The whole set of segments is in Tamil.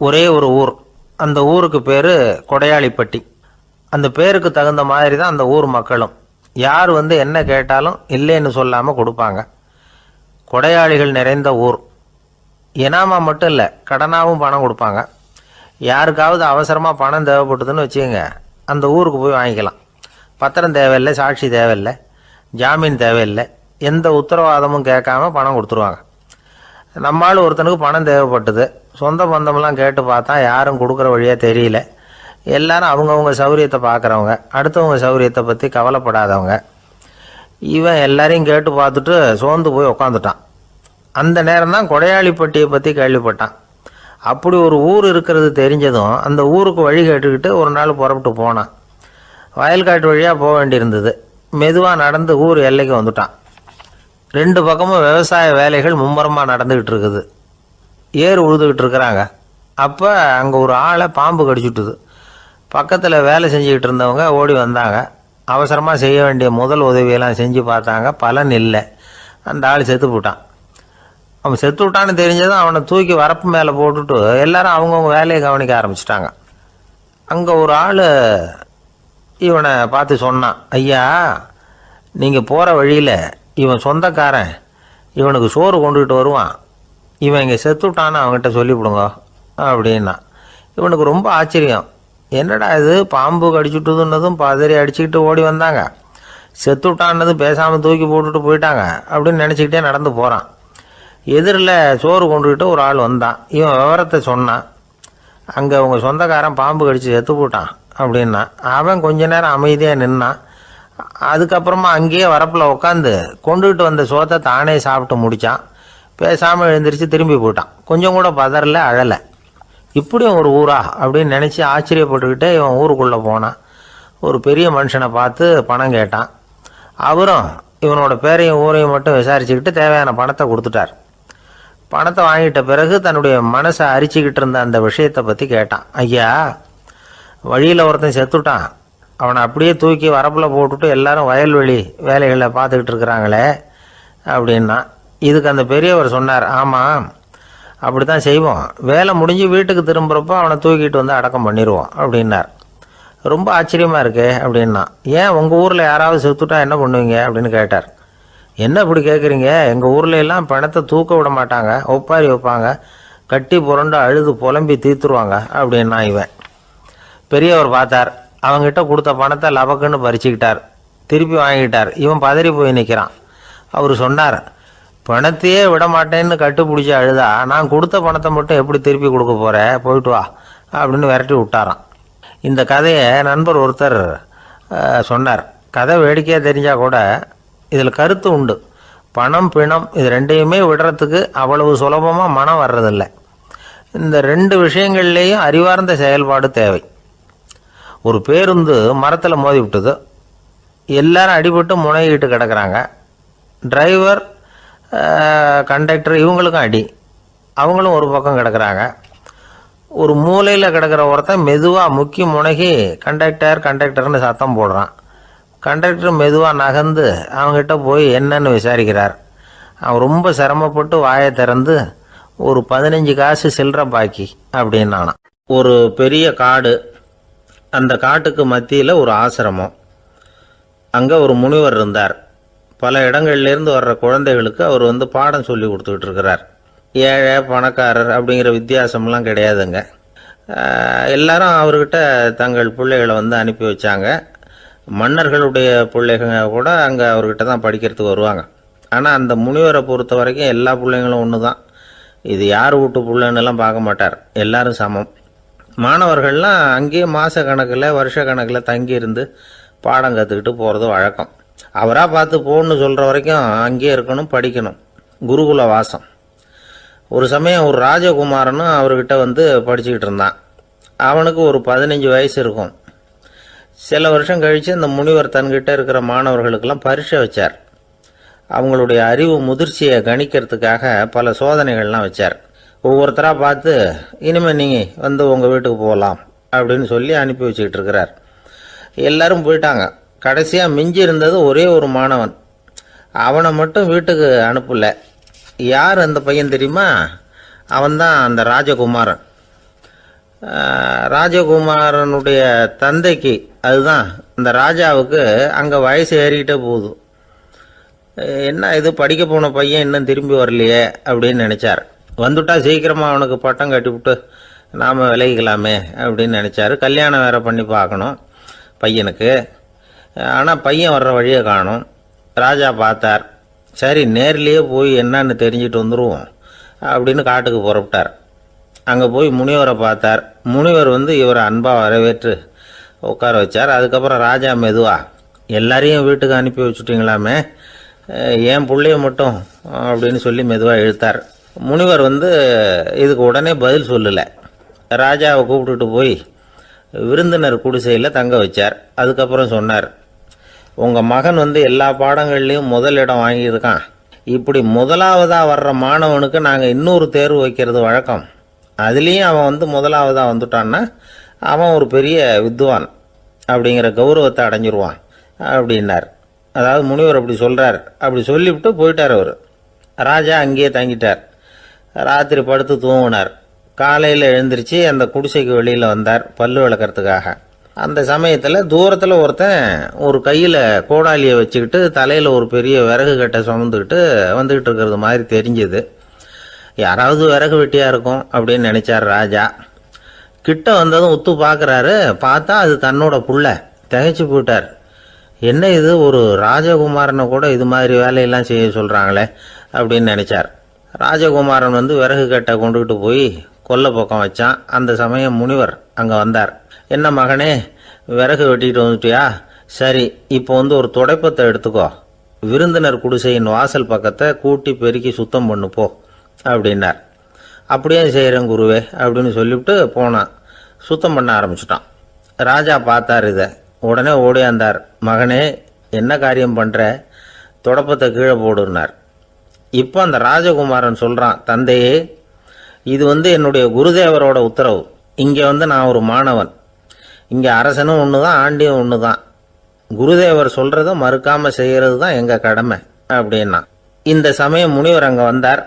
ஒரே ஒரு ஊர். அந்த ஊருக்கு பேர் கொடையாளிப்பட்டி. அந்த பேருக்கு தகுந்த மாதிரி தான் அந்த ஊர் மக்களும். யார் என்ன கேட்டாலும் இல்லைன்னு சொல்லாமல் கொடுப்பாங்க. கொடையாளிகள் நிறைந்த ஊர். இனாமா மட்டும் இல்லை, கடனாகவும் பணம் கொடுப்பாங்க. யாருக்காவது அவசரமாக பணம் தேவைப்பட்டதுன்னு வச்சுக்கோங்க, அந்த ஊருக்கு போய் வாங்கிக்கலாம். பத்திரம் தேவையில்லை, சாட்சி தேவையில்லை, ஜாமீன் தேவையில்லை, எந்த உத்தரவாதமும் கேட்காம பணம் கொடுத்துருவாங்க. நம்மளால் ஒருத்தனுக்கு பணம் தேவைப்பட்டது. சொந்த பந்தமெல்லாம் கேட்டு பார்த்தா யாரும் கொடுக்குற வழியாக தெரியல. எல்லாரும் அவங்கவுங்க சௌரியத்தை பார்க்குறவங்க, அடுத்தவங்க சௌரியத்தை பற்றி கவலைப்படாதவங்க. இவன் எல்லாரையும் கேட்டு பார்த்துட்டு சோர்ந்து போய் உக்காந்துட்டான். அந்த நேரம் தான் கொடையாளிப்பட்டியை பற்றி கேள்விப்பட்டான். அப்படி ஒரு ஊர் இருக்கிறது தெரிஞ்சதும் அந்த ஊருக்கு வழி கேட்டுக்கிட்டு ஒரு நாள் புறப்பட்டு போனான். வயல்காட்டு வழியாக போக வேண்டியிருந்தது. மெதுவாக நடந்து ஊர் எல்லைக்கு வந்துட்டான். 2 பக்கமும் விவசாய வேலைகள் மும்முரமாக நடந்துக்கிட்டு இருக்குது. ஏர் உழுதுகிட்டு இருக்கிறாங்க. அப்போ அங்கே ஒரு ஆளை பாம்பு கடிச்சுட்டுது. பக்கத்தில் வேலை செஞ்சுக்கிட்டு இருந்தவங்க ஓடி வந்தாங்க. அவசரமாக செய்ய வேண்டிய முதல் உதவியெல்லாம் செஞ்சு பார்த்தாங்க. பலன் இல்லை. அந்த ஆள் செத்து போட்டான். அவன் செத்து விட்டான்னு தெரிஞ்சதும் அவனை தூக்கி வரப்பு மேலே போட்டுட்டு எல்லாரும் அவங்கவுங்க வேலையை கவனிக்க ஆரம்பிச்சிட்டாங்க. அங்கே ஒரு ஆள் இவனை பார்த்து சொன்னான், ஐயா, நீங்கள் போகிற வழியில் இவன் சொந்தக்காரன் இவனுக்கு சோறு கொண்டுகிட்டு வருவான். இவன் இங்கே செத்துட்டான்னு அவங்ககிட்ட சொல்லிவிடுங்க அப்படின்னா. இவனுக்கு ரொம்ப ஆச்சரியம். என்னடா இது, பாம்பு கடிச்சுட்டுதுன்னதும் பதறி அடிச்சுக்கிட்டு ஓடி வந்தாங்க, செத்துட்டான்னதும் பேசாமல் தூக்கி போட்டுட்டு போயிட்டாங்க அப்படின்னு நினச்சிக்கிட்டே நடந்து போகிறான். எதிரில் சோறு கொண்டுக்கிட்டு ஒரு ஆள் வந்தான். இவன் விவரத்தை சொன்னான். அங்கே அவங்க சொந்தக்காரன் பாம்பு கடிச்சு செத்து போட்டான் அப்படின்னா. அவன் கொஞ்ச நேரம் அமைதியாக நின்னான். அதுக்கப்புறமா அங்கேயே வரப்பில் உட்காந்து கொண்டுகிட்டு வந்த சோத்தை தானே சாப்பிட்டு முடித்தான். பேசாமல் எழுந்திரிச்சு திரும்பி போயிட்டான். கொஞ்சம் கூட பதறல, அழலை. இப்படியும் ஒரு ஊரா அப்படின்னு நினச்சி ஆச்சரியப்பட்டுக்கிட்டே இவன் ஊருக்குள்ளே போனான். ஒரு பெரிய மனுஷனை பார்த்து பணம் கேட்டான். அவரும் இவனோட பேரையும் ஊரையும் மட்டும் விசாரிச்சுக்கிட்டு தேவையான பணத்தை கொடுத்துட்டார். பணத்தை வாங்கிட்ட பிறகு தன்னுடைய மனசை அரிச்சுக்கிட்டு இருந்த அந்த விஷயத்தை பற்றி கேட்டான். ஐயா, வழியில் ஒருத்தன் செத்துட்டான், அவனை அப்படியே தூக்கி வரப்பில் போட்டுட்டு எல்லாரும் வயல்வெளி வேலைகளை பார்த்துக்கிட்டு இருக்கிறாங்களே அப்படின்னா. இதுக்கு அந்த பெரியவர் சொன்னார், ஆமாம், அப்படி தான் செய்வோம். வேலை முடிஞ்சு வீட்டுக்கு திரும்புகிறப்போ அவனை தூக்கிட்டு வந்து அடக்கம் பண்ணிடுவோம் அப்படின்னார். ரொம்ப ஆச்சரியமாக இருக்கே அப்படின்னா. ஏன் உங்கள் ஊரில் யாராவது செத்துட்டா என்ன பண்ணுவீங்க அப்படின்னு கேட்டார். என்ன இப்படி கேட்குறீங்க, எங்கள் ஊரில் எல்லாம் பணத்தை தூக்க விட மாட்டாங்க, ஒப்பாரி வைப்பாங்க, கட்டி புரண்டு அழுது புலம்பி தீர்த்துருவாங்க அப்படின்னா. இவன் பெரியவர் பார்த்தார். அவங்ககிட்ட கொடுத்த பணத்தை லபக்குன்னு பறிச்சுக்கிட்டார். திருப்பி வாங்கிட்டார். இவன் பதறி போய் நிற்கிறான். அவர் சொன்னார், பணத்தையே விட மாட்டேன்னு கட்டுப்பிடிச்சி அழுதா நான் கொடுத்த பணத்தை மட்டும் எப்படி திருப்பி கொடுக்க போகிறேன், போயிட்டு வா அப்படின்னு விரட்டி விட்டாரான். இந்த கதையை நண்பர் ஒருத்தர் சொன்னார். கதை வேடிக்கையாக தெரிஞ்சால் கூட இதில் கருத்து உண்டு. பணம் பிணம் இது ரெண்டையுமே விடுறதுக்கு அவ்வளவு சுலபமாக மனம் வர்றதில்லை. இந்த 2 விஷயங்கள்லேயும் அறிவார்ந்த செயல்பாடு தேவை. ஒரு பேருந்து மரத்தில் மோதி விட்டுது. எல்லாரும் அடிபட்டு முனைகிட்டு கிடக்கிறாங்க. டிரைவர், கண்டக்டர் இவங்களுக்கும் அடி. அவங்களும் ஒரு பக்கம் கிடக்கிறாங்க. ஒரு மூலையில் கிடக்கிற ஒருத்தன் மெதுவாக முக்கி முனகி கண்டக்டர்னு சத்தம் போடுறான். கண்டக்டர் மெதுவாக நகர்ந்து அவங்ககிட்ட போய் என்னன்னு விசாரிக்கிறார். அவன் ரொம்ப சிரமப்பட்டு வாயை திறந்து ஒரு 15 காசு சில்லற பாக்கி அப்படின்னானா. ஒரு பெரிய காடு. அந்த காட்டுக்கு மத்தியில் ஒரு ஆசிரமம். அங்கே ஒரு முனிவர் இருந்தார். பல இடங்கள்லேருந்து வர்ற குழந்தைகளுக்கு அவர் பாடம் சொல்லி கொடுத்துக்கிட்டு இருக்கிறார். ஏழை பணக்காரர் அப்படிங்கிற வித்தியாசம்லாம் கிடையாதுங்க. எல்லாரும் அவர்கிட்ட தங்கள் பிள்ளைகளை அனுப்பி வச்சாங்க. மன்னர்களுடைய பிள்ளைங்க கூட அங்கே அவர்கிட்ட தான் படிக்கிறதுக்கு வருவாங்க. ஆனால் அந்த முனிவரை பொறுத்த வரைக்கும் எல்லா பிள்ளைங்களும் ஒன்று தான். இது யார் வீட்டு பிள்ளைன்னெல்லாம் பார்க்க மாட்டார். எல்லாரும் சமம். மாணவர்கள்லாம் அங்கேயே மாத கணக்கில் வருஷ கணக்கில் தங்கியிருந்து பாடம் கற்றுக்கிட்டு போகிறது வழக்கம். அவராக பார்த்து போன்னு சொல்கிற வரைக்கும் அங்கேயே இருக்கணும், படிக்கணும். குருகுல வாசம். ஒரு சமயம் ஒரு ராஜகுமாரனும் அவர்கிட்ட படிச்சுக்கிட்டு இருந்தான். அவனுக்கு ஒரு 15 வயசு இருக்கும். சில வருஷம் கழித்து இந்த முனிவர் தன்கிட்ட இருக்கிற மாணவர்களுக்கெல்லாம் பரீட்சை வச்சார். அவங்களுடைய அறிவு முதிர்ச்சியை கணிக்கிறதுக்காக பல சோதனைகள்லாம் வச்சார். ஒவ்வொருத்தராக பார்த்து இனிமேல் நீங்கள் உங்கள் வீட்டுக்கு போகலாம் அப்படின்னு சொல்லி அனுப்பி வச்சுக்கிட்டு இருக்கிறார். எல்லாரும் போயிட்டாங்க. கடைசியாக மிஞ்சி இருந்தது ஒரே ஒரு மாணவன். அவனை மட்டும் வீட்டுக்கு அனுப்பல. யார் அந்த பையன் தெரியுமா? அவன்தான் அந்த ராஜகுமாரன். ராஜகுமாரனுடைய தந்தைக்கு, அதுதான் இந்த ராஜாவுக்கு, அங்கே வயசு ஏறிக்கிட்டே போகுது. என்ன இது படிக்க போன பையன் இன்னும் திரும்பி வரலையே அப்படின்னு நினச்சார். வந்துட்டா சீக்கிரமாக அவனுக்கு பட்டம் கட்டிவிட்டு நாம் விலகிக்கலாமே அப்படின்னு நினச்சாரு. கல்யாணம் வேறு பண்ணி பார்க்கணும் பையனுக்கு. ஆனால் பையன் வர்ற வழியை காணும். ராஜா பார்த்தார். சரி, நேர்லேயே போய் என்னன்னு தெரிஞ்சுட்டு வந்துடுவோம் அப்படின்னு காட்டுக்கு புறப்பட்டார். அங்கே போய் முனிவரை பார்த்தார். முனிவர் இவரை அன்பாக வரவேற்று உட்கார வச்சார். அதுக்கப்புறம் ராஜா மெதுவாக, எல்லாரையும் வீட்டுக்கு அனுப்பி வச்சுட்டிங்களாமே, ஏன் பிள்ளைய மட்டும் அப்படின்னு சொல்லி மெதுவாக இழுத்தார். முனிவர் இதுக்கு உடனே பதில் சொல்லலை. ராஜாவை கூப்பிட்டுட்டு போய் விருந்தினர் குடிசையில் தங்க வச்சார். அதுக்கப்புறம் சொன்னார், உங்கள் மகன் எல்லா பாடங்கள்லேயும் முதலிடம் வாங்கியிருக்கான். இப்படி முதலாவதாக வர்ற மாணவனுக்கு நாங்கள் இன்னொரு தேர்வு வைக்கிறது வழக்கம். அதுலேயும் அவன் முதலாவதாக வந்துட்டான்னா அவன் ஒரு பெரிய வித்வான் அப்படிங்கிற கௌரவத்தை அடைஞ்சிருவான் அப்படின்னார். அதாவது முனிவர் அப்படி சொல்கிறார். அப்படி சொல்லிவிட்டு போயிட்டார் அவர். ராஜா அங்கேயே தங்கிட்டார். ராத்திரி படுத்து தூங்கினார். காலையில் எழுந்திரிச்சு அந்த குடிசைக்கு வெளியில் வந்தார் பல்லு விளக்கிறதுக்காக. அந்த சமயத்தில் தூரத்தில் ஒருத்தன் ஒரு கையில் கோடாலியை வச்சுக்கிட்டு தலையில் ஒரு பெரிய விறகு கட்டை சுமந்துக்கிட்டு வந்துக்கிட்டு இருக்கிறது மாதிரி தெரிஞ்சுது. யாராவது விறகு வெட்டியாக இருக்கும் அப்படின்னு நினச்சார் ராஜா. கிட்ட வந்ததும் உத்து பார்க்குறாரு. பார்த்தா அது தன்னோட புள்ள. திகைச்சு போயிட்டார். என்ன இது, ஒரு ராஜகுமாரனை கூட இது மாதிரி வேலையெல்லாம் செய்ய சொல்கிறாங்களே அப்படின்னு நினச்சார். ராஜகுமாரன் விறகு கட்டை கொண்டுகிட்டு போய் கொல்லை பக்கம் வச்சான். அந்த சமயம் முனிவர் அங்கே வந்தார். என்ன மகனே, விறகு வெட்டிட்டு வந்துட்டியா? சரி, இப்போ ஒரு துடைப்பத்தை எடுத்துக்கோ, விருந்தினர் குடிசையின் வாசல் பக்கத்தை கூட்டி பெருக்கி சுத்தம் பண்ணு போ அப்படின்னார். அப்படியே செய்கிறேன் குருவே அப்படின்னு சொல்லிவிட்டு போனான். சுத்தம் பண்ண ஆரம்பிச்சிட்டான். ராஜா பார்த்தார் இதை. உடனே ஓடியாந்தார். மகனே, என்ன காரியம் பண்ணுற? துடப்பத்தை கீழே போடுனார். இப்போ அந்த ராஜகுமாரன் சொல்கிறான், தந்தையே, இது என்னுடைய குருதேவரோட உத்தரவு. இங்கே நான் ஒரு மாணவன். இங்கே அரசனும் ஒன்று தான், ஆண்டியும் ஒன்று தான். குருதேவர் சொல்கிறத மறுக்காமல் செய்கிறது தான் எங்கள் கடமை அப்படின்னா. இந்த சமயம் முனிவர் அங்கே வந்தார்.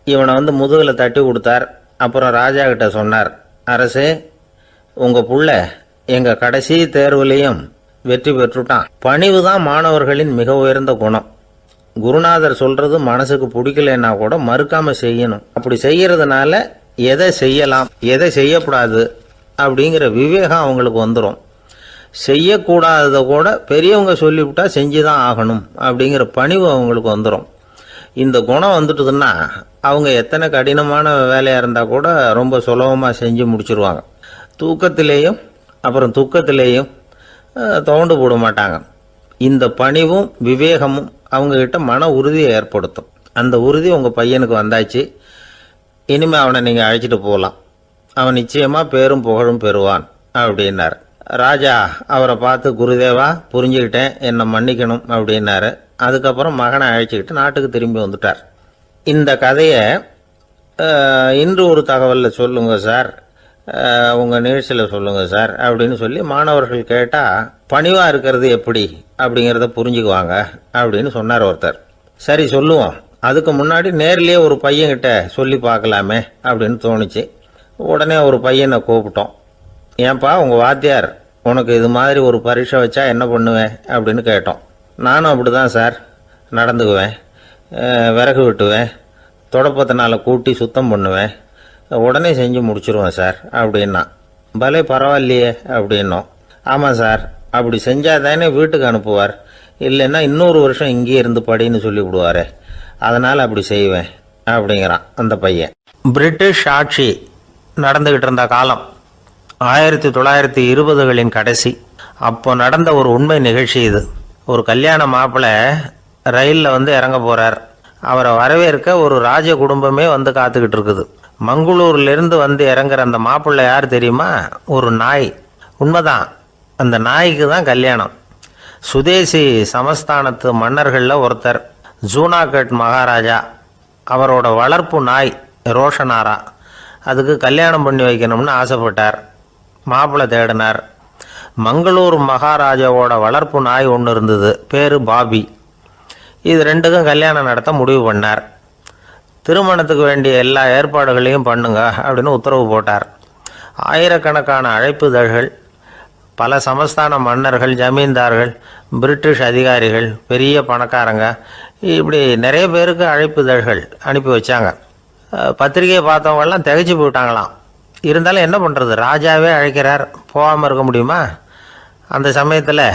இவனை முதுகில் தட்டி கொடுத்தார். அப்புறம் ராஜா கிட்ட சொன்னார், அரசே, உங்கள் புள்ள எங்கள் கடைசி தேர்வுலேயும் வெற்றி பெற்றுட்டான். பணிவு தான் மாணவர்களின் மிக உயர்ந்த குணம். குருநாதர் சொல்கிறது மனசுக்கு பிடிக்கலன்னா கூட மறுக்காமல் செய்யணும். அப்படி செய்யறதுனால எதை செய்யலாம் எதை செய்யக்கூடாது அப்படிங்கிற விவேகம் அவங்களுக்கு வந்துடும். செய்யக்கூடாததை கூட பெரியவங்க சொல்லிவிட்டா செஞ்சு தான் ஆகணும் அப்படிங்கிற பணிவு அவங்களுக்கு வந்துடும். இந்த குணம் வந்துட்டுதுன்னா அவங்க எத்தனை கடினமான வேலையாக இருந்தால் கூட ரொம்ப சுலபமாக செஞ்சு முடிச்சிருவாங்க. தூக்கத்திலேயும் அப்புறம் துக்கத்திலேயும் தோண்டு போட மாட்டாங்க. இந்த பணிவும் விவேகமும் அவங்கக்கிட்ட மன உறுதியை ஏற்படுத்தும். அந்த உறுதி உங்கள் பையனுக்கு வந்தாச்சு. இனிமேல் அவனை நீங்கள் அழைச்சிட்டு போகலாம். அவன் நிச்சயமாக பேரும் புகழும் பெறுவான் அப்படின்னார். ராஜா அவரை பார்த்து, குருதேவா, புரிஞ்சுக்கிட்டேன், என்னை மன்னிக்கணும் அப்படின்னாரு. அதுக்கப்புறம் மகனை அழைச்சிக்கிட்டு நாட்டுக்கு திரும்பி வந்துட்டார். இந்த கதையை இன்று ஒரு தகவலில் சொல்லுங்கள் சார், உங்கள் நிகழ்ச்சியில் சொல்லுங்கள் சார் அப்படின்னு சொல்லி மாணவர்கள் கேட்டால் பணிவாக இருக்கிறது எப்படி அப்படிங்கிறத புரிஞ்சுக்குவாங்க அப்படின்னு சொன்னார் ஒருத்தர். சரி, சொல்லுவோம். அதுக்கு முன்னாடி நேர்லேயே ஒரு பையன்கிட்ட சொல்லி பார்க்கலாமே அப்படின்னு தோணுச்சு. உடனே ஒரு பையனை கூப்பிட்டோம். ஏன்பா, உங்கள் வாத்தியார் உனக்கு இது மாதிரி ஒரு பரீட்சை வச்சா என்ன பண்ணுவேன் அப்படின்னு கேட்டோம். நானும் அப்படி தான் சார் நடந்துக்குவேன். விறகு வெட்டுவேன், தொடப்பத்தினால கூட்டி சுத்தம் பண்ணுவேன், உடனே செஞ்சு முடிச்சிருவேன் சார் அப்படின்னா. பலே பரவாயில்லையே அப்படின்னோம். ஆமாம் சார், அப்படி செஞ்சால் தானே வீட்டுக்கு அனுப்புவார், இல்லைன்னா இன்னொரு வருஷம் இங்கேயே இருந்து படின்னு சொல்லிவிடுவார், அதனால் அப்படி செய்வேன் அப்படிங்கிறான் அந்த பையன். பிரிட்டிஷ் ஆட்சி நடந்துக்கிட்டு இருந்த காலம் 1920களின் கடைசி. அப்போ நடந்த ஒரு உண்மை நிகழ்ச்சி இது. ஒரு கல்யாண மாப்பிள்ளை ரயிலில் இறங்க போகிறார். அவரை வரவேற்க ஒரு ராஜ குடும்பமே காத்துக்கிட்டு இருக்குது. மங்களூர்லேருந்து இறங்குற அந்த மாப்பிள்ளை யார் தெரியுமா? ஒரு நாய். உண்மைதான், அந்த நாய்க்கு தான் கல்யாணம். சுதேசி சமஸ்தானத்து மன்னர்களில் ஒருத்தர் ஜூனாகட் மகாராஜா. அவரோட வளர்ப்பு நாய் ரோஷனாரா. அதுக்கு கல்யாணம் பண்ணி வைக்கணும்னு ஆசைப்பட்டார். மாப்பிள்ளை தேடினார். மங்களூர் மகாராஜாவோட வளர்ப்பு நாய் ஒன்று இருந்தது, பேர் பாபி. இது ரெண்டுக்கும் கல்யாணம் நடத்த முடிவு பண்ணார். திருமணத்துக்கு வேண்டிய எல்லா ஏற்பாடுகளையும் பண்ணுங்க அப்படின்னு உத்தரவு போட்டார். ஆயிரக்கணக்கான அழைப்புதழ்கள், பல சமஸ்தான மன்னர்கள், ஜமீன்தார்கள், பிரிட்டிஷ் அதிகாரிகள், பெரிய பணக்காரங்க, இப்படி நிறைய பேருக்கு அழைப்புதழ்கள் அனுப்பி வச்சாங்க. பத்திரிகையை பார்த்தவங்கெல்லாம் திகைச்சு போயிட்டாங்களாம். இருந்தாலும் என்ன பண்ணுறது, ராஜாவே அழைக்கிறார், போகாமல் இருக்க முடியுமா? அந்த சமயத்தில்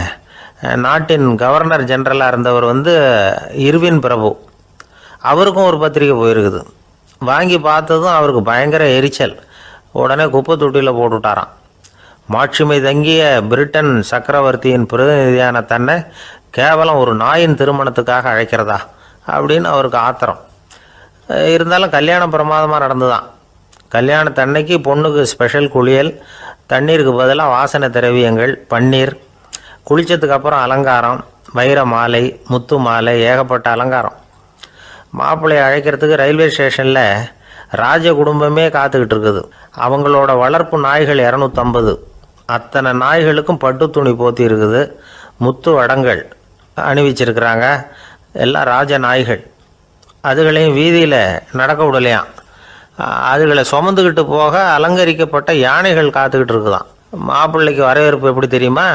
நாட்டின் கவர்னர் ஜெனரலாக இருந்தவர் இர்வின் பிரபு, அவருக்கும் ஒரு பத்திரிக்கை போயிருக்குது. வாங்கி பார்த்ததும் அவருக்கு பயங்கர எரிச்சல். உடனே குப்பை தொட்டியில் போட்டுவிட்டாராம். மாட்சிமை தங்கிய பிரிட்டன் சக்கரவர்த்தியின் பிரதிநிதியான தன்னை கேவலம் ஒரு நாயின் திருமணத்துக்காக அழைக்கிறதா அப்படின்னு அவருக்கு ஆத்திரம். இருந்தாலும் கல்யாணம் பிரமாதமாக நடந்துதான். கல்யாணத்தன்னைக்கு பொண்ணுக்கு ஸ்பெஷல் குளியல், தண்ணீருக்கு பதிலாக வாசனை திரவியங்கள், பன்னீர், குளித்ததுக்கு அப்புறம் அலங்காரம், வைர மாலை, முத்து மாலை, ஏகப்பட்ட அலங்காரம். மாப்பிள்ளையை அழைக்கிறதுக்கு ரயில்வே ஸ்டேஷனில் ராஜ குடும்பமே காத்துக்கிட்டு இருக்குது. அவங்களோட வளர்ப்பு நாய்கள் 250. அத்தனை நாய்களுக்கும் பட்டு துணி போத்தி இருக்குது. முத்து வடங்கள் அணிவிச்சிருக்கிறாங்க. எல்லாம் ராஜ நாய்கள். அதுகளையும் வீதியில் நடக்க விடலையாம். அதுகளை சுமந்துக்கிட்டு போக அலங்கரிக்கப்பட்ட யானைகள் காத்துக்கிட்டு இருக்குதான். மாப்பிள்ளைக்கு வரவேற்பு எப்படி தெரியுமா?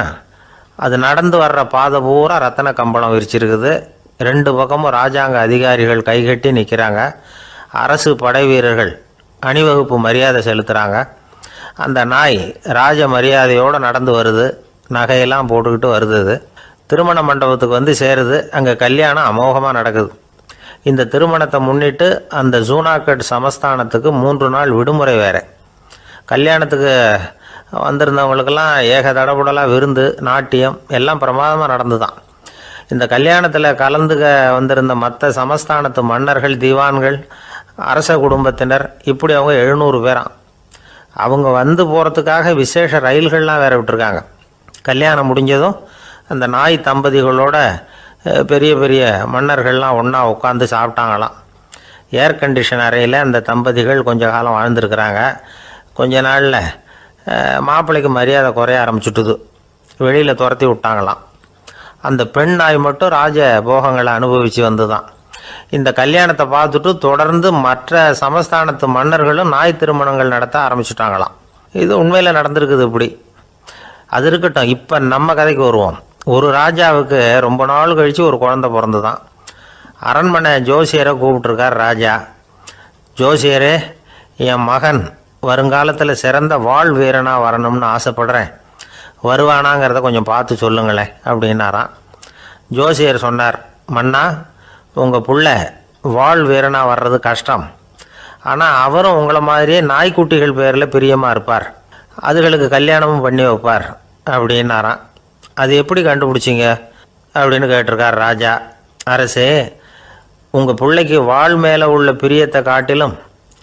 அது நடந்து வர்ற பாதை பூரா ரத்தன கம்பளம் விரிச்சிருக்குது. 2 பக்கமும் ராஜாங்க அதிகாரிகள் கைகட்டி நிற்கிறாங்க. அரசு படை வீரர்கள் அணிவகுப்பு மரியாதை செலுத்துகிறாங்க. அந்த நாய் ராஜ மரியாதையோடு நடந்து வருது. நகையெல்லாம் போட்டுக்கிட்டு வருது. திருமண மண்டபத்துக்கு சேருது. அங்கே கல்யாணம் அமோகமாக நடக்குது. இந்த திருமணத்தை முன்னிட்டு அந்த ஜூனாகட் சமஸ்தானத்துக்கு 3 நாள் விடுமுறை வேறு. கல்யாணத்துக்கு வந்திருந்தவங்களுக்கெல்லாம் ஏக தடபுடலாக விருந்து, நாட்டியம் எல்லாம் பிரமாதமாக நடந்து தான். இந்த கல்யாணத்தில் கலந்துக்க வந்திருந்த மற்ற சமஸ்தானத்து மன்னர்கள், தீவான்கள், அரச குடும்பத்தினர், இப்படி அவங்க 700 பேராம். அவங்க போகிறதுக்காக விசேஷ ரயில்கள்லாம் வேற விட்டுருக்காங்க. கல்யாணம் முடிஞ்சதும் அந்த நாய் தம்பதிகளோட பெரிய பெரிய மன்னர்கள்லாம் ஒன்றா உட்காந்து சாப்பிட்டாங்களாம். ஏர் கண்டிஷன் அறையில் அந்த தம்பதிகள் கொஞ்ச காலம் வாழ்ந்துருக்கிறாங்க. கொஞ்ச நாளில் மாப்பிள்ளைக்கு மரியாதை குறைய ஆரம்பிச்சுட்டுது. வெளியில் துரத்தி விட்டாங்களாம். அந்த பெண் நாய் மட்டும் ராஜ போகங்களை அனுபவித்து வந்து தான். இந்த கல்யாணத்தை பார்த்துட்டு தொடர்ந்து மற்ற சமஸ்தானத்து மன்னர்களும் நாய் திருமணங்கள் நடத்த ஆரம்பிச்சுட்டாங்களாம். இது உண்மையில் நடந்திருக்குது. இப்படி அது இருக்கட்டும். இப்போ நம்ம கதைக்கு வருவோம். ஒரு ராஜாவுக்கு ரொம்ப நாள் கழித்து ஒரு குழந்தை பிறந்து தான். அரண்மனை ஜோசியரை கூப்பிட்டுருக்கார் ராஜா. ஜோசியரே, என் மகன் வருங்காலத்தில் சிறந்த வாள் வீரனாக வரணும்னு ஆசைப்படுறேன், வருவானாங்கிறத கொஞ்சம் பார்த்து சொல்லுங்களேன் அப்படின்னாராம். ஜோசியர் சொன்னார், மன்னா, உங்கள் புள்ள வாள் வீரனாக வர்றது கஷ்டம். ஆனால் அவரும் உங்களை மாதிரியே நாய்க்குட்டிகள் பேரில் பிரியமாக இருப்பார், அதுகளுக்கு கல்யாணமும் பண்ணி வைப்பார் அப்படின்னாராம். அது எப்படி கண்டுபிடிச்சிங்க அப்படின்னு கேட்டிருக்கார் ராஜா. அரசே, உங்கள் பிள்ளைக்கு வாள் மேலே உள்ள பிரியத்தை காட்டிலும்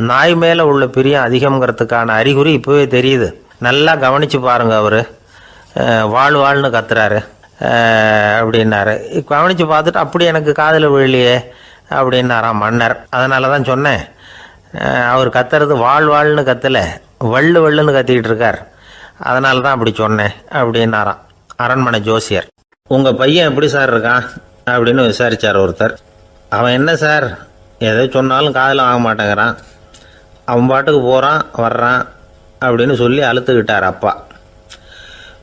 நாய் மேலே உள்ள பிரியம் அதிகங்கிறதுக்கான அறிகுறி இப்போவே தெரியுது. நல்லா கவனித்து பாருங்கள். அவர் வாழ்னு கத்துறாரு அப்படின்னாரு. கவனித்து பார்த்துட்டு அப்படி எனக்கு காதில் விழலையே அப்படின்னாராம் மன்னர். அதனால தான் சொன்னேன், அவர் கத்துறது வாழ்னு கத்தலை, வள்ளுன்னு கத்திக்கிட்டு இருக்கார், அதனால தான் அப்படி சொன்னேன் அப்படின்னாராம் அரண்மனை ஜோசியர். உங்கள் பையன் எப்படி சார் இருக்கான் அப்படின்னு விசாரித்தார் ஒருத்தர். அவன் என்ன சார், எதை சொன்னாலும் காதில் வாங்க மாட்டேங்கிறான், அவன் பாட்டுக்கு போகிறான் வர்றான் அப்படின்னு சொல்லி அழுத்துக்கிட்டார் அப்பா.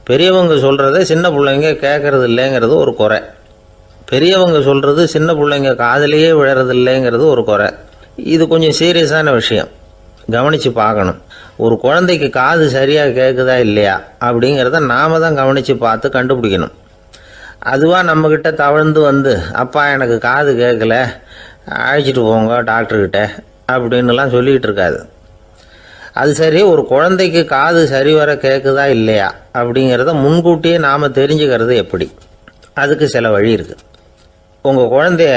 பெரியவங்க சொல்கிறத சின்ன பிள்ளைங்க கேட்கறது இல்லைங்கிறது ஒரு குறை. பெரியவங்க சொல்கிறது சின்ன பிள்ளைங்க காதலையே விழறது இல்லைங்கிறது ஒரு குறை. இது கொஞ்சம் சீரியஸான விஷயம், கவனித்து பார்க்கணும். ஒரு குழந்தைக்கு காது சரியாக கேட்குதா இல்லையா அப்படிங்கிறத நாம தான் கவனித்து பார்த்து கண்டுபிடிக்கணும். அதுவாக நம்மக்கிட்ட தவழ்ந்து அப்பா எனக்கு காது கேட்கல, அழைச்சிட்டு போங்க டாக்டர்கிட்ட அப்படின்னுலாம் சொல்லிக்கிட்டு இருக்காது. அது சரி, ஒரு குழந்தைக்கு காது சரிவர கேட்குதா இல்லையா அப்படிங்கிறத முன்கூட்டியே நாம் தெரிஞ்சுக்கிறது எப்படி? அதுக்கு சில வழி இருக்குது. உங்கள் குழந்தைய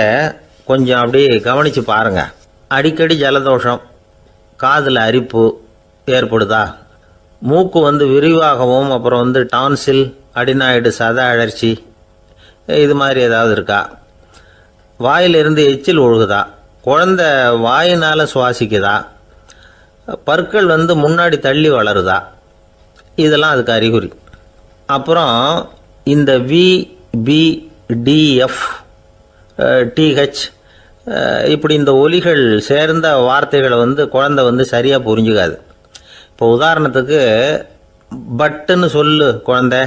கொஞ்சம் அப்படியே கவனித்து பாருங்கள். அடிக்கடி ஜலதோஷம், காதில் அரிப்பு ஏற்படுதா, மூக்கு விரிவாகவும், அப்புறம் டான்சில், அடினாய்டு, சத அழற்சி, இது மாதிரி ஏதாவது இருக்கா, வாயிலிருந்து எச்சில் ஒழுகுதா, குழந்தை வாயினால் சுவாசிக்குதா, பற்கள் முன்னாடி தள்ளி வளருதா, இதெல்லாம் அதுக்கு அறிகுறி. அப்புறம் இந்த VBDF TH இப்படி இந்த ஒலிகள் சேர்ந்த வார்த்தைகளை குழந்தை சரியாக புரிஞ்சுக்காது. இப்போ உதாரணத்துக்கு பட்டுன்னு சொல்லு குழந்தை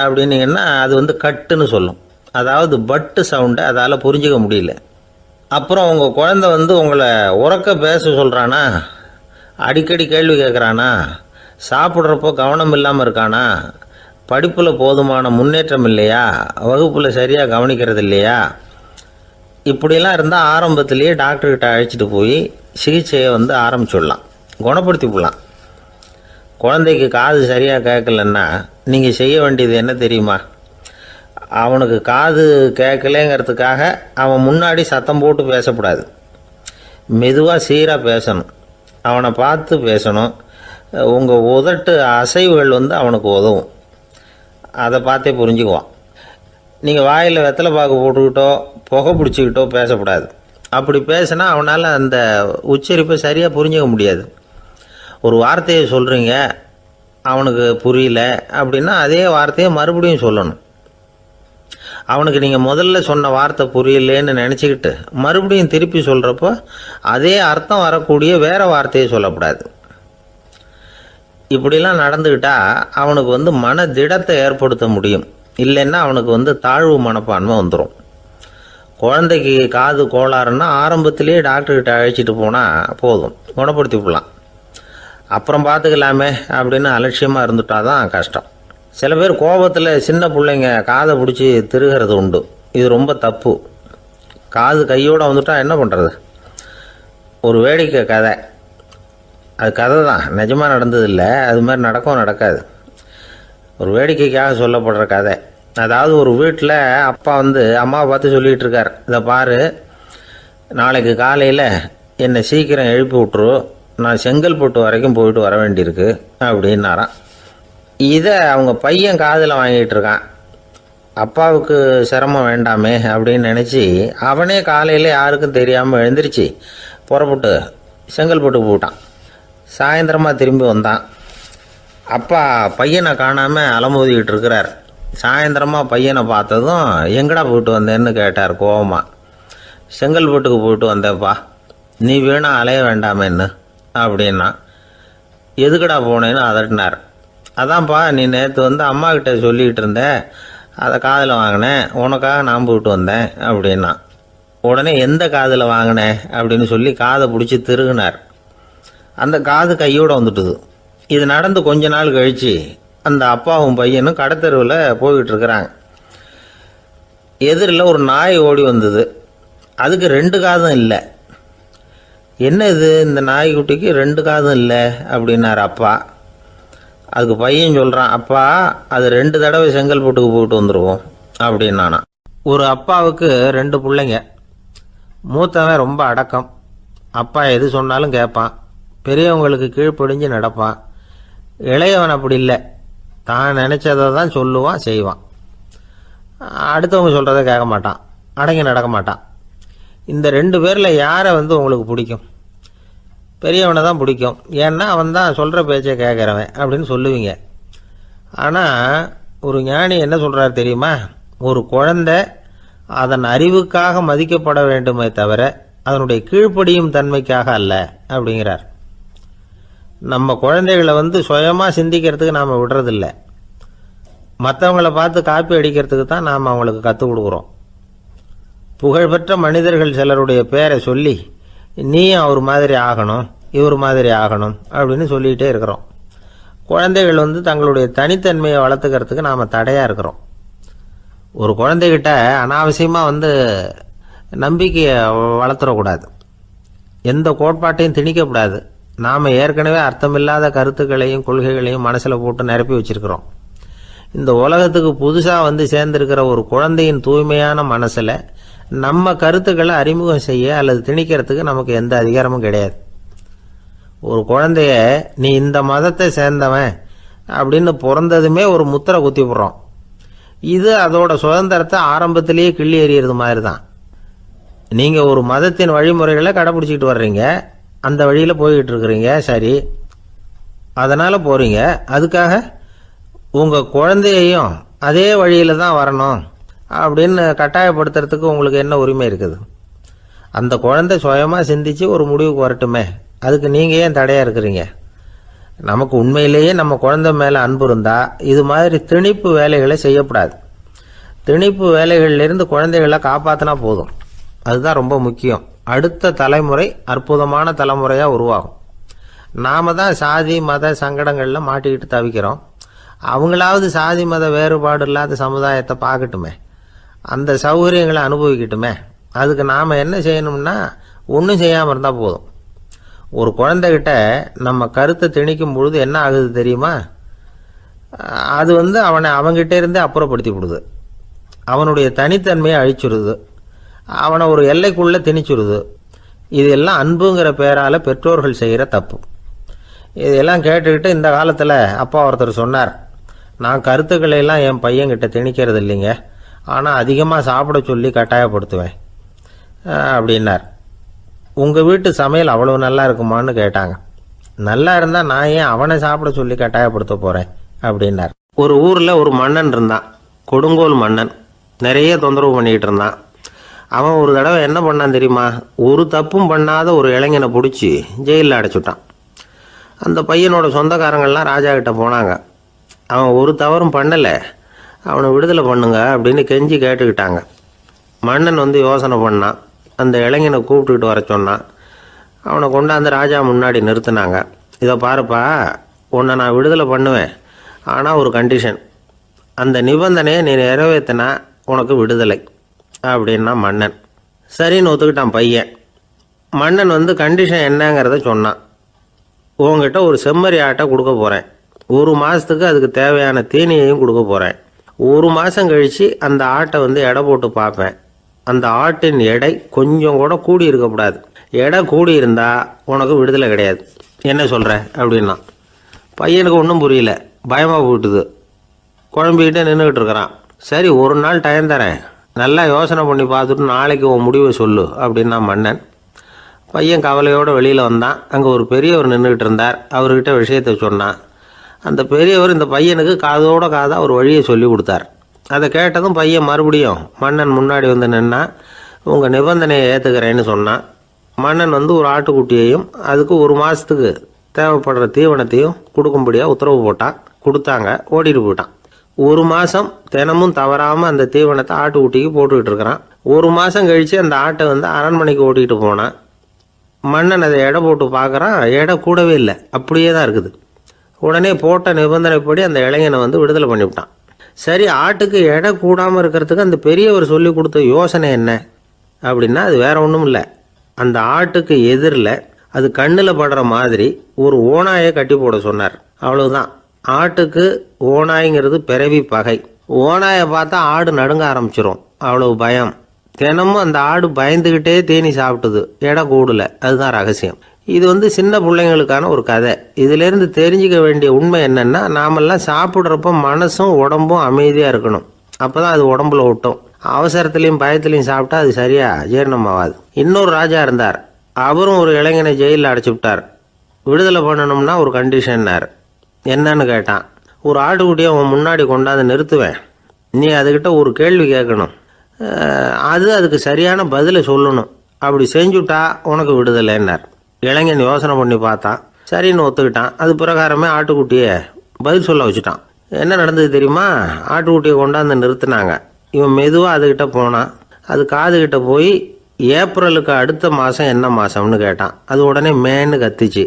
அப்படின்னீங்கன்னா அது வந்து கட்டுன்னு சொல்லும். அதாவது பட்டு சவுண்டை அதால் புரிஞ்சிக்க முடியல. அப்புறம் உங்கள் குழந்தை வந்து உங்களை உறக்க பேச சொல்கிறானா, அடிக்கடி கேள்வி கேட்குறானா, சாப்பிட்றப்போ கவனம் இல்லாமல் இருக்கானா, படிப்பில் போதுமான முன்னேற்றம் இல்லையா, வகுப்பில் சரியாக கவனிக்கிறது இல்லையா, இப்படிலாம் இருந்தால் ஆரம்பத்திலேயே டாக்டர்கிட்ட அழைச்சிட்டு போய் சிகிச்சையை வந்து ஆரம்பிச்சுடலாம், குணப்படுத்தி விடலாம். குழந்தைக்கு காது சரியாக கேட்கலன்னா நீங்கள் செய்ய வேண்டியது என்ன தெரியுமா? அவனுக்கு காது கேட்கலேங்கிறதுக்காக அவன் முன்னாடி சத்தம் போட்டு பேசக்கூடாது. மெதுவாக சீராக பேசணும், அவனை பார்த்து பேசணும். உங்கள் உதட்டு அசைவுகள் வந்து அவனுக்கு உதவும், அதை பார்த்தே புரிஞ்சுக்குவான். நீங்கள் வாயில் வெத்தலை பாக்கு போட்டுக்கிட்டோ புகை பிடிச்சிக்கிட்டோ பேசக்கூடாது. அப்படி பேசினா அவனால் அந்த உச்சரிப்பை சரியாக புரிஞ்சிக்க முடியாது. ஒரு வார்த்தையை சொல்கிறீங்க, அவனுக்கு புரியல அப்படின்னா அதே வார்த்தையை மறுபடியும் சொல்லணும். அவனுக்கு நீங்கள் முதல்ல சொன்ன வார்த்தை புரியலேன்னு நினச்சிக்கிட்டு மறுபடியும் திருப்பி சொல்கிறப்போ அதே அர்த்தம் வரக்கூடிய வேறு வார்த்தையை சொல்லக்கூடாது. இப்படிலாம் நடந்துக்கிட்டால் அவனுக்கு வந்து மன திடத்தை ஏற்படுத்த முடியும். இல்லைன்னா அவனுக்கு வந்து தாழ்வு மனப்பான்மை வந்துடும். குழந்தைக்கு காது கோளாறுன்னா ஆரம்பத்திலேயே டாக்டர்கிட்ட அழைச்சிட்டு போனால் போதும், குணப்படுத்தி விடலாம். அப்புறம் பார்த்துக்கலாமே அப்படின்னு அலட்சியமாக இருந்துட்டால் தான் கஷ்டம். சில பேர் கோபத்தில் சின்ன பிள்ளைங்க காதை பிடிச்சி திருகிறது உண்டு. இது ரொம்ப தப்பு. காது கையோடு வந்துட்டால் என்ன பண்ணுறது? ஒரு வேடிக்கை கதை, அது கதை தான், நிஜமாக நடந்ததில்லை, அது மாதிரி நடக்கவும் நடக்காது. ஒரு வேடிக்கைக்காக சொல்லப்படுற கதை. அதாவது ஒரு வீட்டில் அப்பா வந்து அம்மாவை பார்த்து சொல்லிகிட்டு இருக்கார், இதை பாரு, நாளைக்கு காலையில் என்னை சீக்கிரம் எழுப்பி விட்ரு, நான் செங்கல்பட்டு வரைக்கும் போயிட்டு வர வேண்டியிருக்கு அப்படின்னாராம். இதை அவங்க பையன் காதில் வாங்கிட்டு இருக்கான். அப்பாவுக்கு சிரமம் வேண்டாமே அப்படின்னு நினச்சி அவனே காலையில் யாருக்கும் தெரியாமல் எழுந்திரிச்சு புறப்பட்டு செங்கல்பட்டுக்கு போட்டான். சாயந்தரமாக திரும்பி வந்தான். அப்பா பையனை காணாமல் அலமோதிக்கிட்டு இருக்கிறார். சாயந்தரமாக பையனை பார்த்ததும் எங்கடா போயிட்டு வந்தேன்னு கேட்டார் கோவமாக. செங்கல்பட்டுக்கு போயிட்டு வந்தேப்பா, நீ வேணா அலைய வேண்டாமேன்னு அப்படின்னா. எதுக்கடா போனேன்னு அதட்டினார். அதான்ப்பா, நீ நேற்று வந்து அம்மாக்கிட்ட சொல்லிக்கிட்டு இருந்த, அதை காதில் வாங்கினேன், உனக்காக நான் போயிட்டு வந்தேன் அப்படின்னா. உடனே எந்த காதில் வாங்கினேன் அப்படின்னு சொல்லி காதை பிடிச்சி திருகினார். அந்த காது கையோடு வந்துட்டுது. இது நடந்து கொஞ்ச நாள் கழித்து அந்த அப்பாவும் பையனும் கடத்தெருவில் போய்கிட்டு இருக்கிறாங்க. எதிரில் ஒரு நாய் ஓடி வந்தது. அதுக்கு 2 காதும் இல்லை. என்ன இது, இந்த நாய்க்குட்டிக்கு 2 காதும் இல்லை அப்படின்னார் அப்பா. அதுக்கு பையன் சொல்கிறான், அப்பா அது 2 தடவை செங்கல்பட்டுக்கு போயிட்டு வந்துடுவோம் அப்படின்னானா. ஒரு அப்பாவுக்கு 2 பிள்ளைங்க. மூத்தவன் ரொம்ப அடக்கம், அப்பா எது சொன்னாலும் கேட்பான், பெரியவங்களுக்கு கீழ்ப்படிஞ்சு நடப்பான். இளையவன் அப்படி இல்லை, தான் நினச்சதை தான் சொல்லுவான், செய்வான். அடுத்தவங்க சொல்கிறத கேட்க மாட்டான், அடங்கி நடக்க மாட்டான். இந்த 2 பேரில் யாரை வந்து உங்களுக்கு பிடிக்கும்? பெரியவனை தான் பிடிக்கும், ஏன்னா அவன் தான் சொல்கிற பேச்சை கேட்குறவன் அப்படின்னு சொல்லுவீங்க. ஆனால் ஒரு ஞானி என்ன சொல்கிறார் தெரியுமா? ஒரு குழந்தை அதன் அறிவுக்காக மதிக்கப்பட வேண்டுமே தவிர அதனுடைய கீழ்ப்படியும் தன்மைக்காக அல்ல அப்படிங்கிறார். நம்ம குழந்தைகளை வந்து சுயமாக சிந்திக்கிறதுக்கு நாம் விடுறதில்லை, மற்றவங்கள பார்த்து காப்பி அடிக்கிறதுக்கு தான் நாம் அவங்களுக்கு கற்றுக் கொடுக்குறோம். புகழ்பெற்ற மனிதர்கள் சிலருடைய பேரை சொல்லி நீயும் அவர் மாதிரி ஆகணும், இவர் மாதிரி ஆகணும் அப்படின்னு சொல்லிகிட்டே இருக்கிறோம். குழந்தைகள் வந்து தங்களுடைய தனித்தன்மையை வளர்த்துக்கிறதுக்கு நாம் தடையாக இருக்கிறோம். ஒரு குழந்தைகிட்ட அனாவசியமாக வந்து நம்பிக்கையை வளர்த்துடக்கூடாது, எந்த கோட்பாட்டையும் திணிக்கக்கூடாது. நாம் ஏற்கனவே அர்த்தமில்லாத கருத்துக்களையும் கொள்கைகளையும் மனசில் போட்டு நிரப்பி வச்சிருக்கிறோம். இந்த உலகத்துக்கு புதுசாக வந்து சேர்ந்திருக்கிற ஒரு குழந்தையின் தூய்மையான மனசில் நம்ம கருத்துக்களை அறிமுகம் செய்ய அல்லது திணிக்கிறதுக்கு நமக்கு எந்த அதிகாரமும் கிடையாது. ஒரு குழந்தைய நீ இந்த மதத்தை சேர்ந்தவன் அப்படின்னு பிறந்ததுமே ஒரு முத்திரை குத்தி விடுறோம். இது அதோட சுதந்திரத்தை ஆரம்பத்திலேயே கிள்ளி எறிகிறது மாதிரி தான். நீங்கள் ஒரு மதத்தின் வழிமுறைகளை கடைப்பிடிச்சிக்கிட்டு வர்றீங்க, அந்த வழியில் போய்கிட்டு இருக்கிறீங்க, சரி, அதனால் போகிறீங்க. அதுக்காக உங்கள் குழந்தையையும் அதே வழியில் தான் வரணும் அப்படின்னு கட்டாயப்படுத்துறதுக்கு உங்களுக்கு என்ன உரிமை இருக்குது? அந்த குழந்தை சுயமாக சிந்திச்சு ஒரு முடிவுக்கு வரட்டுமே, அதுக்கு நீங்கள் ஏன் தடையாக இருக்கிறீங்க? நமக்கு உண்மையிலேயே நம்ம குழந்தை மேலே அன்பு இருந்தால் இது மாதிரி திணிப்பு வேலைகளை செய்யக்கூடாது. திணிப்பு வேலைகளிலிருந்து குழந்தைகளை காப்பாற்றினா போதும். அதுதான் ரொம்ப முக்கியம். அடுத்த தலைமுறை அற்புதமான தலைமுறையாக உருவாகும். நாம் தான் சாதி மத சங்கடங்களில் மாட்டிக்கிட்டு தவிக்கிறோம். அவங்களாவது சாதி மத வேறுபாடு இல்லாத சமுதாயத்தை பார்க்கட்டுமே, அந்த சௌகரியங்களை அனுபவிக்கட்டுமே. அதுக்கு நாம் என்ன செய்யணும்னா ஒன்றும் செய்யாமல் இருந்தால் போதும். ஒரு குழந்தைகிட்ட நம்ம கருத்தை திணிக்கும் பொழுது என்ன ஆகுது தெரியுமா? அது அவனை அவங்ககிட்ட இருந்தே அப்புறப்படுத்தி விடுது. அவனுடைய தனித்தன்மையை அழிச்சுடுது. அவனை ஒரு எல்லைக்குள்ளே திணிச்சுடுது. இதெல்லாம் அன்புங்கிற பேரால் பெற்றோர்கள் செய்கிற தப்பு. இதெல்லாம் கேட்டுக்கிட்டு இந்த காலத்தில் அப்பா ஒருத்தர் சொன்னார், நான் கருத்துக்களை எல்லாம் என் பையன்கிட்ட திணிக்கிறது இல்லைங்க, ஆனால் அதிகமாக சாப்பிட சொல்லி கட்டாயப்படுத்துவேன் அப்படின்னார். உங்கள் வீட்டு சமையல் அவ்வளோ நல்லா இருக்குமான்னு கேட்டாங்க. நல்லா இருந்தால் நான் ஏன் அவனை சாப்பிட சொல்லி கட்டாயப்படுத்த போகிறேன் அப்படின்னார். ஒரு ஊரில் ஒரு மன்னன் இருந்தான், கொடுங்கோல் மன்னன். நிறைய தொந்தரவு பண்ணிக்கிட்டு இருந்தான். அவன் ஒரு தடவை என்ன பண்ணான் தெரியுமா? ஒரு தப்பும் பண்ணாத ஒரு இளைஞனை பிடிச்சி ஜெயிலில் அடைச்சுட்டான். அந்த பையனோட சொந்தக்காரங்கள்லாம் ராஜா கிட்ட போனாங்க. அவன் ஒரு தவறும் பண்ணலை, அவனை விடுதலை பண்ணுங்க அப்படின்னு கெஞ்சி கேட்டுக்கிட்டாங்க. மன்னன் யோசனை பண்ணான். அந்த இளைஞனை கூப்பிட்டுக்கிட்டு வர சொன்னான். அவனை கொண்டாந்து ராஜா முன்னாடி நிறுத்தினாங்க. இதை பாருப்பா, உன்னை நான் விடுதலை பண்ணுவேன், ஆனால் ஒரு கண்டிஷன். அந்த நிபந்தனையை நீ நிறைவேற்றினா உனக்கு விடுதலை அப்படின்னா மன்னன். சரின்னு ஒத்துக்கிட்டான் பையன். மன்னன் கண்டிஷன் என்னங்கிறத சொன்னான். உங்ககிட்ட ஒரு செம்மறி ஆட்டை கொடுக்க போகிறேன். 1 மாதத்துக்கு அதுக்கு தேவையான தீனியையும் கொடுக்க போகிறேன். 1 மாதம் கழித்து அந்த ஆட்டை எடை போட்டு பார்ப்பேன். அந்த ஆட்டின் எடை கொஞ்சம் கூட கூடி இருக்கக்கூடாது. எடை கூடி இருந்தால் உனக்கு விடுதலை கிடையாது. என்ன சொல்கிற அப்படின்னா. பையனுக்கு ஒன்றும் புரியல, பயமாக போட்டுது. குழம்பிக்கிட்டே நின்றுக்கிட்டு இருக்கிறான். சரி, ஒரு நாள் டைம் தரேன், நல்லா யோசனை பண்ணி பார்த்துட்டு நாளைக்கு உன் முடிவை சொல்லு அப்படின்னா மன்னன். பையன் கவலையோடு வெளியில் வந்தான். அங்கே ஒரு பெரியவர் நின்றுக்கிட்டு இருந்தார். அவர்கிட்ட விஷயத்தை சொன்னான். அந்த பெரியவர் இந்த பையனுக்கு காதோட காதாக ஒரு வழியை சொல்லி கொடுத்தார். அதை கேட்டதும் பையன் மறுபடியும் மன்னன் முன்னாடி நின்னா, உங்கள் நிபந்தனையை ஏற்றுக்கிறேன்னு சொன்னான். மன்னன் ஒரு ஆட்டுக்குட்டியையும் அதுக்கு 1 மாதத்துக்கு தேவைப்படுற தீவனத்தையும் கொடுக்கும்படியாக உத்தரவு போட்டான். கொடுத்தாங்க. ஓடிட்டு போயிட்டான். 1 மாதம் தினமும் தவறாமல் அந்த தீவனத்தை ஆட்டுக்குட்டிக்கு போட்டுக்கிட்டு இருக்கிறான். 1 மாதம் கழித்து அந்த ஆட்டை அரண்மனைக்கு ஓட்டிகிட்டு போனான். மன்னன் அதை எடை போட்டு பார்க்குறான். எடை கூடவே இல்லை, அப்படியே தான் இருக்குது. உடனே போட்ட நிபந்தனைப்படி அந்த இளைஞனை விடுதலை பண்ணிவிட்டான். சரி, ஆட்டுக்கு எடை கூடாமல் இருக்கிறதுக்கு அந்த பெரியவர் சொல்லி கொடுத்த யோசனை என்ன அப்படின்னா, அது வேற ஒன்றும் இல்லை. அந்த ஆட்டுக்கு எதிரில் அது கண்ணில் படுற மாதிரி ஒரு ஓநாயை கட்டி போட சொன்னார். அவ்வளவுதான். ஆட்டுக்கு ஓநாய்ங்கிறது பிறவி பகை. ஓநாயை பார்த்தா ஆடு நடுங்க ஆரம்பிச்சிரும், அவ்வளவு பயம். தினமும் அந்த ஆடு பயந்துக்கிட்டே தேனி சாப்பிட்டுது, எடை கூடல. அதுதான் ரகசியம். இது சின்ன பிள்ளைங்களுக்கான ஒரு கதை. இதிலேருந்து தெரிஞ்சிக்க வேண்டிய உண்மை என்னென்னா, நாமெல்லாம் சாப்பிட்றப்ப மனசும் உடம்பும் அமைதியாக இருக்கணும். அப்போ தான் அது உடம்புல ஒட்டும். அவசரத்துலேயும் பயத்துலையும் சாப்பிட்டா அது சரியாக ஜீரணமாகாது. இன்னொரு ராஜா இருந்தார். அவரும் ஒரு இளைஞனை ஜெயிலில் அடைச்சி விட்டார். விடுதலை பண்ணணும்னா ஒரு கண்டிஷன்னார். என்னன்னு கேட்டான். ஒரு ஆட்டுக்குட்டியை அவன் முன்னாடி கொண்டாந்து நிறுத்துவேன், நீ அதுக்கிட்ட ஒரு கேள்வி கேட்கணும், அதுக்கு சரியான பதிலை சொல்லணும். அப்படி செஞ்சுட்டா உனக்கு விடுதலைன்னார். இளைஞன் யோசனை பண்ணி பார்த்தான். சரின்னு ஒத்துக்கிட்டான். அது பிரகாரமே ஆட்டுக்குட்டியை பதில் சொல்ல வச்சுட்டான். என்ன நடந்தது தெரியுமா? ஆட்டுக்குட்டியை கொண்டாந்து நிறுத்தினாங்க. இவன் மெதுவாக அதுக்கிட்ட போனான். அது காதுகிட்ட போய் ஏப்ரலுக்கு அடுத்த மாதம் என்ன மாதம்னு கேட்டான். அது உடனே மேன்னு கத்திச்சு.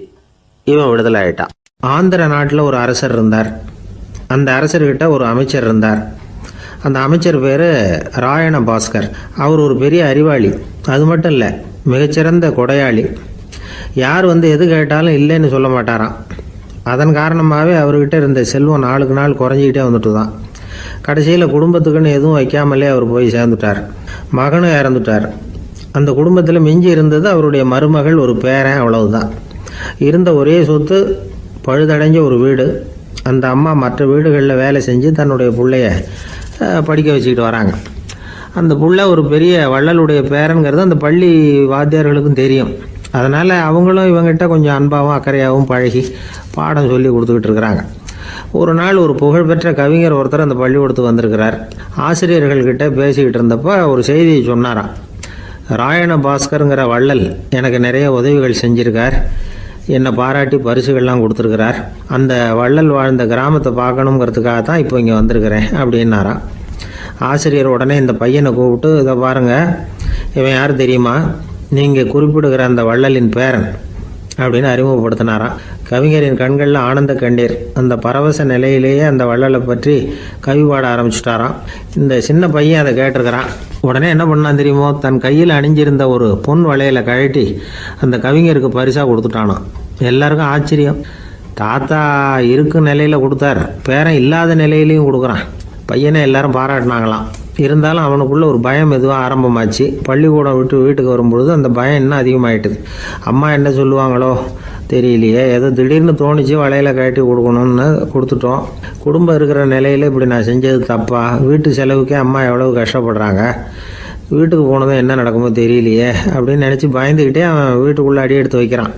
இவன் விடுதலை ஆகிட்டான். ஆந்திர நாட்டில் ஒரு அரசர் இருந்தார். அந்த அரசர்கிட்ட ஒரு அமைச்சர் இருந்தார். அந்த அமைச்சர் பேர் ராயண பாஸ்கர். அவர் ஒரு பெரிய அறிவாளி. அது மட்டும் இல்லை, மிகச்சிறந்த கொடையாளி. யார் எது கேட்டாலும் இல்லைன்னு சொல்ல மாட்டாராம். அதன் காரணமாகவே அவர்கிட்ட இருந்த செல்வம் நாளுக்கு நாள் குறைஞ்சிக்கிட்டே வந்துட்டு தான். கடைசியில் குடும்பத்துக்குன்னு எதுவும் வைக்காமலே அவர் போய் சேர்ந்துட்டார். மகனும் இறந்துட்டார். அந்த குடும்பத்தில் மிஞ்சி இருந்தது அவருடைய மருமகள், ஒரு பேரன், அவ்வளவுதான். இருந்த ஒரே சொத்து பழுதடைஞ்ச ஒரு வீடு. அந்த அம்மா மற்ற வீடுகளில் வேலை செஞ்சு தன்னுடைய பிள்ளைய படிக்க வச்சுக்கிட்டு வராங்க. அந்த புள்ள ஒரு பெரிய வள்ளலுடைய பேரன்கிறது அந்த பள்ளி வாத்தியார்களுக்கும் தெரியும். அதனால் அவங்களும் இவங்ககிட்ட கொஞ்சம் அன்பாகவும் அக்கறையாகவும் பழகி பாடம் சொல்லி கொடுத்துக்கிட்டு இருக்கிறாங்க. ஒரு நாள் ஒரு புகழ்பெற்ற கவிஞர் ஒருத்தர் அந்த பள்ளிக்கூடத்துக்கு வந்திருக்கிறார். ஆசிரியர்கள்கிட்ட பேசிக்கிட்டு இருந்தப்போ ஒரு செய்தியை சொன்னாராம். ராயண பாஸ்கருங்கிற வள்ளல் எனக்கு நிறைய உதவிகள் செஞ்சிருக்கார். என்னை பாராட்டி பரிசுகள்லாம் கொடுத்துருக்கிறார். அந்த வள்ளல் வாழ்ந்த கிராமத்தை பார்க்கணுங்கிறதுக்காக தான் இப்போ இங்கே வந்திருக்கிறேன் அப்படின்னாராம். ஆசிரியர் உடனே இந்த பையனை கூப்பிட்டு, இதை பாருங்கள், இவன் யார் தெரியுமா, நீங்கள் குறிப்பிடுகிற அந்த வள்ளலின் பேரன் அப்படின்னு அறிமுகப்படுத்தினாராம். கவிஞரின் கண்களில் ஆனந்த கண்ணீர். அந்த பரவச நிலையிலேயே அந்த வள்ளலை பற்றி கவி பாட ஆரம்பிச்சிட்டாராம். இந்த சின்ன பையன் அதை கேட்டிருக்கிறான். உடனே என்ன பண்ணான் தெரியுமோ, தன் கையில் அணிஞ்சிருந்த ஒரு பொன் வளையலை கழட்டி அந்த கவிஞருக்கு பரிசாக கொடுத்துட்டானான். எல்லாருக்கும் ஆச்சரியம். தாத்தா இருக்கும் நிலையில் கொடுத்தார், பேரன் இல்லாத நிலையிலையும் கொடுக்குறான். பையனை எல்லாரும் பாராட்டினாங்களாம். இருந்தாலும் அவனுக்குள்ள ஒரு பயம் எதுவும் ஆரம்பமாச்சு. பள்ளிக்கூடம் விட்டு வீட்டுக்கு வரும்பொழுது அந்த பயம் இன்னும் அதிகமாயிட்டுது. அம்மா என்ன சொல்லுவாங்களோ தெரியலையே, ஏதோ திடீர்னு தோணிச்சு வளையல கட்டி கொடுக்கணும்னு கொடுத்துட்டோம். குடும்பம் இருக்கிற நிலையில் இப்படி நான் செஞ்சது தப்பா, வீட்டு செலவுக்கே அம்மா எவ்வளவு கஷ்டப்படுறாங்க, வீட்டுக்கு போனதும் என்ன நடக்குமோ தெரியலையே அப்படின்னு நினச்சி பயந்துக்கிட்டே அவன் வீட்டுக்குள்ளே அடி எடுத்து வைக்கிறான்.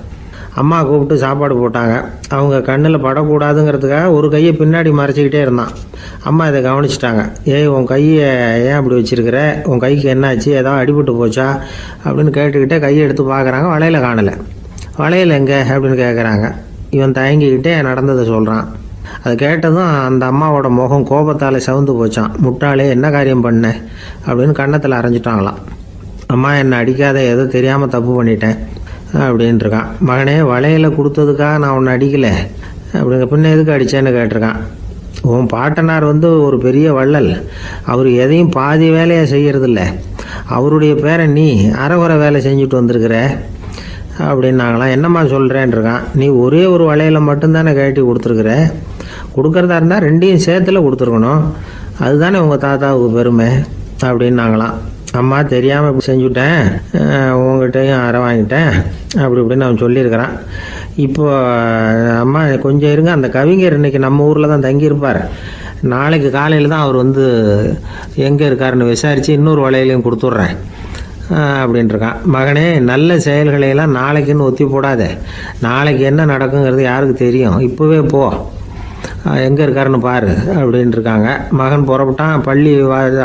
அம்மா கூப்பிட்டு சாப்பாடு போட்டாங்க. அவங்க கண்ணில் படக்கூடாதுங்கிறதுக்காக ஒரு கையை பின்னாடி மறைச்சிக்கிட்டே இருந்தான். அம்மா இதை கவனிச்சிட்டாங்க. ஏய், உன் கையை ஏன் அப்படி வச்சிருக்கிற, உன் கைக்கு என்னாச்சு, ஏதாவது அடிபட்டு போச்சா அப்படின்னு கேட்டுக்கிட்டே கையை எடுத்து பார்க்குறாங்க. வளையல காணலை. வளையல் எங்கே அப்படின்னு கேட்குறாங்க. இவன் தயங்கிக்கிட்டே நடந்ததை சொல்கிறான். அது கேட்டதும் அந்த அம்மாவோட முகம் கோபத்தால் சவுந்து போச்சான். முட்டாளே, என்ன காரியம் பண்ண அப்படின்னு கன்னத்தில் அரைஞ்சிட்டாங்களாம். அம்மா, என்னை அடிக்காத, ஏதோ தெரியாமல் தப்பு பண்ணிட்டேன் அப்படின்ட்டுருக்கான். மகனே, வளையலை கொடுத்ததுக்காக நான் உன்னை அடிக்கலை அப்படிங்க, பின்ன எதுக்கு அடித்தேன்னு கேட்டிருக்கான். உன் பாட்டனார் ஒரு பெரிய வள்ளல், அவர் எதையும் பாதி வேலையை செய்கிறதில்ல, அவருடைய பேரை நீ அரைகுறை வேலை செஞ்சுட்டு வந்திருக்கிற அப்படின்னாங்களாம். என்னம்மா சொல்கிறேன்ருக்கான். நீ ஒரே ஒரு வளையலை மட்டும்தானே கட்டி கொடுத்துருக்குற, கொடுக்குறதா இருந்தால் ரெண்டையும் சேர்த்துல கொடுத்துருக்கணும், அதுதானே உங்கள் தாத்தாவுக்கு பெருமை அப்படின்னாங்களாம். அம்மா, தெரியாமல் இப்படி செஞ்சுட்டேன், உங்கள்கிட்டையும் அரை வாங்கிட்டேன் அப்படி இப்படின்னு அவன் சொல்லியிருக்கிறான். இப்போ அம்மா கொஞ்சம் இருங்க, அந்த கவிஞர் இன்னைக்கு நம்ம ஊரில் தான் தங்கியிருப்பார், நாளைக்கு காலையில் தான் அவர் எங்கே இருக்காருன்னு விசாரித்து இன்னொரு வளையலையும் கொடுத்துட்றேன் அப்படின்ட்டுருக்கான். மகனே, நல்ல செயல்களையெல்லாம் நாளைக்குன்னு ஒத்தி போடாத, நாளைக்கு என்ன நடக்குங்கிறது யாருக்கு தெரியும், இப்போவே போ, எங்கே இருக்காருன்னு பாரு அப்படின்ட்டுருக்காங்க. மகன் புறப்பட்டான். பள்ளி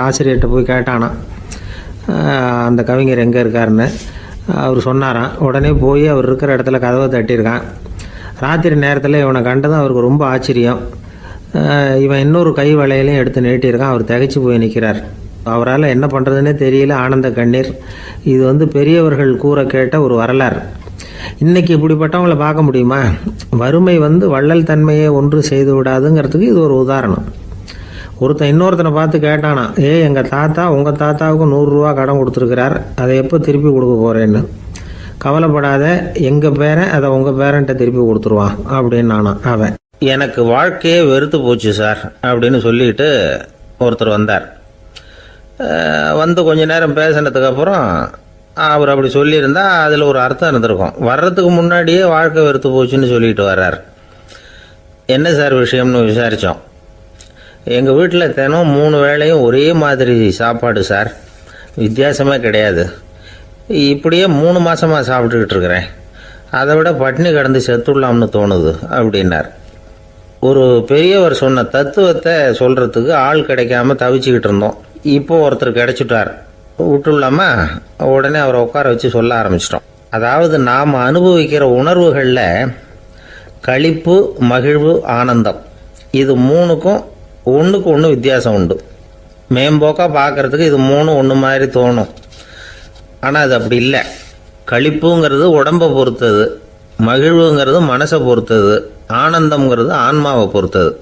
ஆசிரியர்கிட்ட போய் கேட்டானா அந்த கவிஞர் எங்கே இருக்காருன்னு. அவர் சொன்னாராம். உடனே போய் அவர் இருக்கிற இடத்துல கதவை தட்டியிருக்கான். ராத்திரி நேரத்தில் இவனை கண்டதும் அவருக்கு ரொம்ப ஆச்சரியம். இவன் இன்னொரு கை வளையலையும் எடுத்து நீட்டியிருக்கான். அவர் திகைச்சு போய் நிற்கிறார். அவரால் என்ன பண்ணுறதுன்னே தெரியல. ஆனந்த கண்ணீர். இது பெரியவர்கள் கூற கேட்ட ஒரு வரலாறு. இன்றைக்கி இப்படிப்பட்டவங்களை பார்க்க முடியுமா? வறுமை வள்ளல் தன்மையை ஒன்று செய்து விடாதுங்கிறதுக்கு இது ஒரு உதாரணம். ஒருத்தன் இன்னொருத்தனை பார்த்து கேட்டானா, எங்கள் தாத்தா உங்கள் தாத்தாவுக்கு 100 ரூபா கடன் கொடுத்துருக்கிறார், அதை எப்போ திருப்பி கொடுக்க போகிறேன்னு. கவலைப்படாத, எங்கள் பேரன் அதை உங்கள் பேரன்ட்ட திருப்பி கொடுத்துருவான் அப்படின்னு அவன். எனக்கு வாழ்க்கையே வெறுத்து போச்சு சார் அப்படின்னு சொல்லிட்டு ஒருத்தர் வந்தார். கொஞ்ச நேரம் பேசினதுக்கப்புறம் அவர் அப்படி சொல்லியிருந்தா அதில் ஒரு அர்த்தம் இருந்திருக்கும். வர்றதுக்கு முன்னாடியே வாழ்க்கை வெறுத்து போச்சுன்னு சொல்லிட்டு வர்றார். என்ன சார் விஷயம்னு விசாரித்தோம். எங்கள் வீட்டில் தினம் 3 வேளையும் ஒரே மாதிரி சாப்பாடு சார், வித்தியாசமே கிடையாது. இப்படியே 3 மாதமாக சாப்பிட்டுக்கிட்டு இருக்கிறேன், அதை விட பட்டினி கிடந்து செத்துடலாம்னு தோணுது அப்படின்னார். ஒரு பெரியவர் சொன்ன தத்துவத்தை சொல்கிறதுக்கு ஆள் கிடைக்காம தவிச்சுக்கிட்டு இருந்தோம். இப்போ ஒருத்தர் கிடைச்சிட்டார், விட்டுலாமா? உடனே அவரை உட்கார வச்சு சொல்ல ஆரம்பிச்சிட்டோம். அதாவது நாம் அனுபவிக்கிற உணர்வுகளில் களிப்பு, மகிழ்வு, ஆனந்தம், இது 3க்கும் ஒன்றுக்கு ஒன்று வித்தியாசம் உண்டு. மேம்போக்காக பார்க்குறதுக்கு இது 3 ஒன்று மாதிரி தோணும், ஆனால் அது அப்படி இல்லை. களிப்புங்கிறது உடம்பை பொறுத்தது, மகிழ்வுங்கிறது மனசை பொறுத்தது, ஆனந்தம்ங்கிறது ஆன்மாவை பொறுத்தது.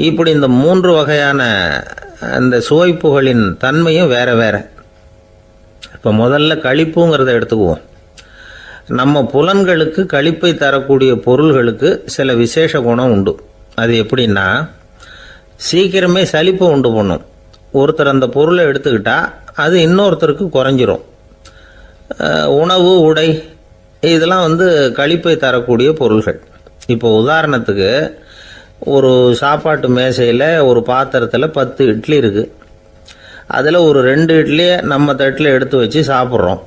இப்படி இந்த 3 வகையான அந்த சுவைப்புகளின் தன்மையும் வேற வேற. இப்போ முதல்ல களிப்புங்கிறத எடுத்துக்குவோம். நம்ம புலன்களுக்கு களிப்பை தரக்கூடிய பொருள்களுக்கு சில விசேஷ குணம் உண்டு. அது எப்படின்னா, சீக்கிரமே சலிப்பை உண்டு பண்ணும். ஒருத்தர் அந்த பொருளை எடுத்துக்கிட்டா அது இன்னொருத்தருக்கு குறைஞ்சிரும். உணவு, உடை, இதெல்லாம் களிப்பை தரக்கூடிய பொருள்கள். இப்போ உதாரணத்துக்கு, ஒரு சாப்பாட்டு மேசையில் ஒரு பாத்திரத்தில் 10 இட்லி இருக்குது. அதில் ஒரு 2 இட்லியை நம்ம தட்டில் எடுத்து வச்சு சாப்பிட்றோம்.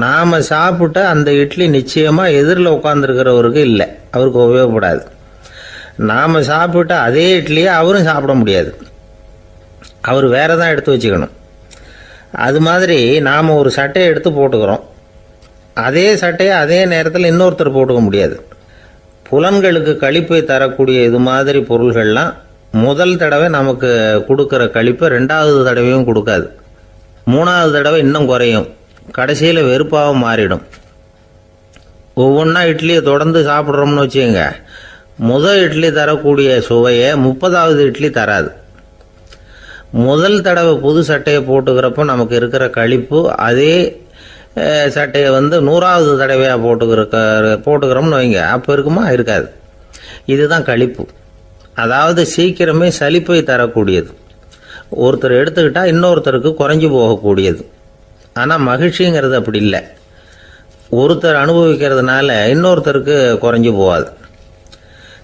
நாம் சாப்பிட்ட அந்த இட்லி நிச்சயமாக எதிரில் உட்காந்துருக்கிறவருக்கு இல்லை, அவருக்கு உபயோகப்படாது. நாம் சாப்பிட்ட அதே இட்லியை அவரும் சாப்பிட முடியாது, அவர் வேற தான் எடுத்து வச்சுக்கணும். அது மாதிரி நாம் ஒரு சட்டையை எடுத்து போட்டுக்கிறோம். அதே சட்டையை அதே நேரத்தில் இன்னொருத்தர் போட்டுக்க முடியாது. புலன்களுக்கு களிப்பை தரக்கூடிய இது மாதிரி பொருள்கள்லாம் முதல் தடவை நமக்கு கொடுக்குற களிப்பை ரெண்டாவது தடவையும் கொடுக்காது. மூணாவது தடவை இன்னும் குறையும். கடைசியில் வெறுப்பாக மாறிடும். ஒவ்வொன்றா இட்லியை தொடர்ந்து சாப்பிட்றோம்னு வச்சுக்கோங்க, முதல் இட்லி தரக்கூடிய சுவையை 30வது இட்லி தராது. முதல் தடவை புது சட்டையை போட்டுக்கிறப்போ நமக்கு இருக்கிற களிப்பு அதே சட்டையை 100வது தடவையாக போட்டுக்கிறோம்னு வைங்க, அப்போ இருக்குமா? இருக்காது. இதுதான் களிப்பு. அதாவது சீக்கிரமே சலிப்பை தரக்கூடியது. ஒருத்தர் எடுத்துக்கிட்டால் இன்னொருத்தருக்கு குறைஞ்சி போகக்கூடியது. ஆனால் மகிழ்ச்சிங்கிறது அப்படி இல்லை. ஒருத்தர் அனுபவிக்கிறதுனால இன்னொருத்தருக்கு குறைஞ்சி போகாது.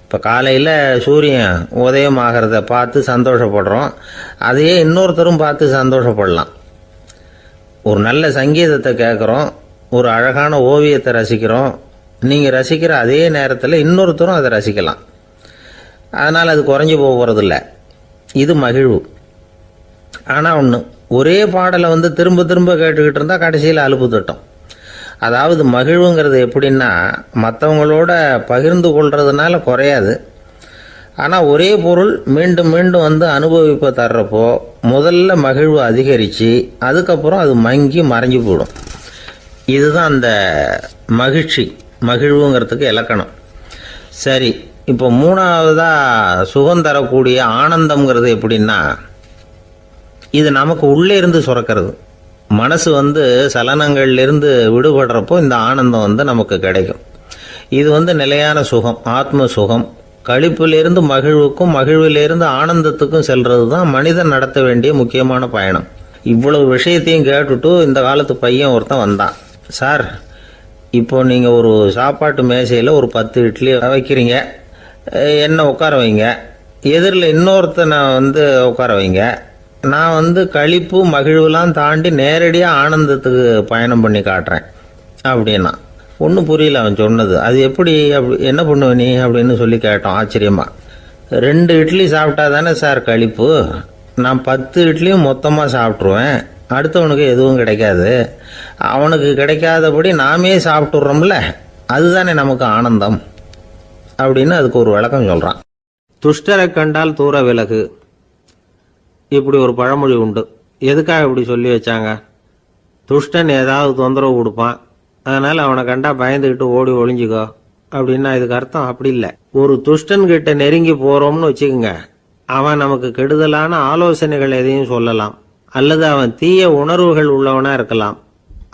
இப்போ காலையில் சூரியன் உதயம் ஆகிறத பார்த்து சந்தோஷப்படுறோம், அதையே இன்னொருத்தரும் பார்த்து சந்தோஷப்படலாம். ஒரு நல்ல சங்கீதத்தை கேட்குறோம், ஒரு அழகான ஓவியத்தை ரசிக்கிறோம், நீங்கள் ரசிக்கிற அதே நேரத்தில் இன்னொருத்தரும் அதை ரசிக்கலாம். அதனால் அது குறைஞ்சி போகிறதில்ல. இது மகிழ்வு. ஆனால் ஒன்று, ஒரே பாடலை திரும்ப திரும்ப கேட்டுக்கிட்டு இருந்தால் கடைசியில் அலுப்பு தட்டும். அதாவது மகிழ்வுங்கிறது எப்படின்னா, மற்றவங்களோட பகிர்ந்து கொள்றதுனால குறையாது. ஆனால் ஒரே பொருள் மீண்டும் மீண்டும் அனுபவிப்ப தர்றப்போ முதல்ல மகிழ்வு அதிகரித்து அதுக்கப்புறம் அது மங்கி மறைஞ்சு போயிடும். இதுதான் அந்த மகிழ்வுங்கிறதுக்கு இலக்கணம். சரி, இப்போ மூணாவதாக சுகம் தரக்கூடிய ஆனந்தம்ங்கிறது எப்படின்னா, இது நமக்கு உள்ளே இருந்து சுரக்கிறது. மனசு சலனங்கள்லேருந்து விடுபடுறப்போ இந்த ஆனந்தம் நமக்கு கிடைக்கும். இது நிலையான சுகம், ஆத்ம சுகம். களிப்பிலிருந்து மகிழ்வுக்கும் மகிழ்விலிருந்து ஆனந்தத்துக்கும் செல்றது தான் மனிதன் நடத்த வேண்டிய முக்கியமான பயணம். இவ்வளவு விஷயத்தையும் கேட்டுட்டு இந்த காலத்து பையன் ஒருத்தன் வந்தான். சார், இப்போ நீங்கள் ஒரு சாப்பாட்டு மேசையில் ஒரு 10 இட்லி வைக்கிறீங்க, என்ன உட்கார வைங்க, எதிரில் இன்னொருத்தனை உட்கார வைங்க. நான் களிப்பு மகிழ்வுலாம் தாண்டி நேரடியாக ஆனந்தத்துக்கு பயணம் பண்ணி காட்டுறேன் அப்படின்னா. ஒன்றும் புரியல அவன் சொன்னது. அது எப்படி, என்ன பண்ணுவ நீ அப்படின்னு சொல்லி கேட்டோம் ஆச்சரியமா. 2 இட்லி சாப்பிட்டா தானே சார் களிப்பு? நான் 10 இட்லியும் மொத்தமாக சாப்பிட்ருவேன், அடுத்தவனுக்கு எதுவும் கிடைக்காது. அவனுக்கு கிடைக்காதபடி நாமே சாப்பிட்டுடுறோம்ல, அதுதானே நமக்கு ஆனந்தம் அப்படின்னு அதுக்கு ஒரு விளக்கம் சொல்கிறான். துஷ்டரை கண்டால் தூர விலகு, இப்படி ஒரு பழமொழி உண்டு. எதுக்காக இப்படி சொல்லி வச்சாங்க? துஷ்டன் ஏதாவது தொந்தரவு கொடுப்பான், அதனால் அவனை கண்டா பயந்துக்கிட்டு ஓடி ஒளிஞ்சிக்கோ அப்படின்னா இதுக்கு அர்த்தம் அப்படி இல்லை. ஒரு துஷ்டன் கிட்ட நெருங்கி போகிறோம்னு வச்சுக்கோங்க, அவன் நமக்கு கெடுதலான ஆலோசனைகள் எதையும் சொல்லலாம், அல்லது அவன் தீய உணர்வுகள் உள்ளவனாக இருக்கலாம்,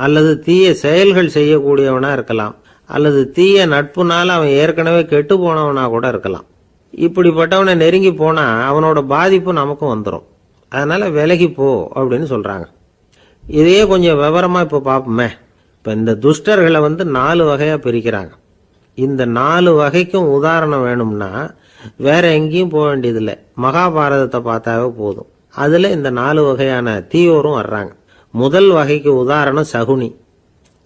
அல்லது தீய செயல்கள் செய்யக்கூடியவனாக இருக்கலாம், அல்லது தீய நட்புனால அவன் ஏற்கனவே கெட்டு போனவனா கூட இருக்கலாம். இப்படிப்பட்டவனை நெருங்கி போனால் அவனோட பாதிப்பு நமக்கும் வந்துடும். அதனால் விலகி போ அப்படின்னு சொல்கிறாங்க. இதையே கொஞ்சம் விவரமாக இப்போ பார்ப்போமே. இப்போ இந்த துஷ்டர்களை 4 வகையாக பிரிக்கிறாங்க. இந்த 4 வகைக்கும் உதாரணம் வேணும்னா வேற எங்கேயும் போக வேண்டியதில்லை, மகாபாரதத்தை பார்த்தாவே போதும். அதில் இந்த 4 வகையான தீயோரும் வர்றாங்க. முதல் வகைக்கு உதாரணம் சகுனி.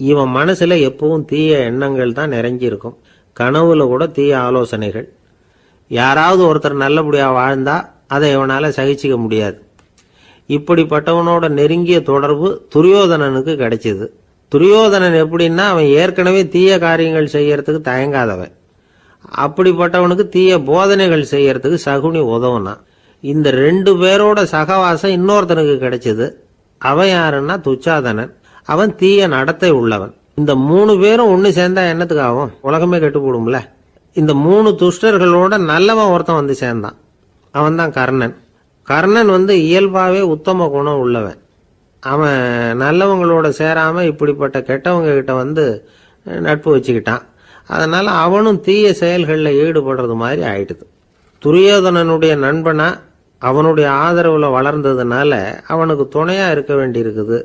இவன் மனசில் எப்பவும் தீய எண்ணங்கள் தான் நிறைஞ்சிருக்கும், கனவுல கூட தீய ஆலோசனைகள். யாராவது ஒருத்தர் நல்லபடியாக வாழ்ந்தா அதை இவனால் சகிச்சிக்க முடியாது. இப்படிப்பட்டவனோட நெருங்கிய தொடர்பு துரியோதனனுக்கு கிடைச்சிது. துரியோதனன் எப்படின்னா, அவன் ஏற்கனவே தீய காரியங்கள் செய்யறதுக்கு தயங்காதவன். அப்படிப்பட்டவனுக்கு தீய போதனைகள் செய்யறதுக்கு சகுனி உதவுனான். இந்த 2 பேரோட சகவாசம் இன்னொருத்தனுக்கு கிடைச்சது. அவன் யாருன்னா துச்சாதனன். அவன் தீய நடத்தை உள்ளவன். இந்த 3 பேரும் ஒன்று சேர்ந்தா என்னத்துக்கு ஆகும்? உலகமே கெட்டு போடும்ல. இந்த 3 துஷ்டர்களோட நல்லவன் ஒருத்தன் சேர்ந்தான். அவன் தான் கர்ணன். கர்ணன் இயல்பாகவே உத்தம குணம் உள்ளவன். அவன் நல்லவங்களோட சேராமல் இப்படிப்பட்ட கெட்டவங்க கிட்ட நட்பு வச்சுக்கிட்டான். அதனால் அவனும் தீய செயல்களில் ஈடுபடுறது மாதிரி ஆயிடுது. துரியோதனனுடைய நண்பனா அவனுடைய ஆதரவில் வளர்ந்ததுனால அவனுக்கு துணையாக இருக்க வேண்டியிருக்குது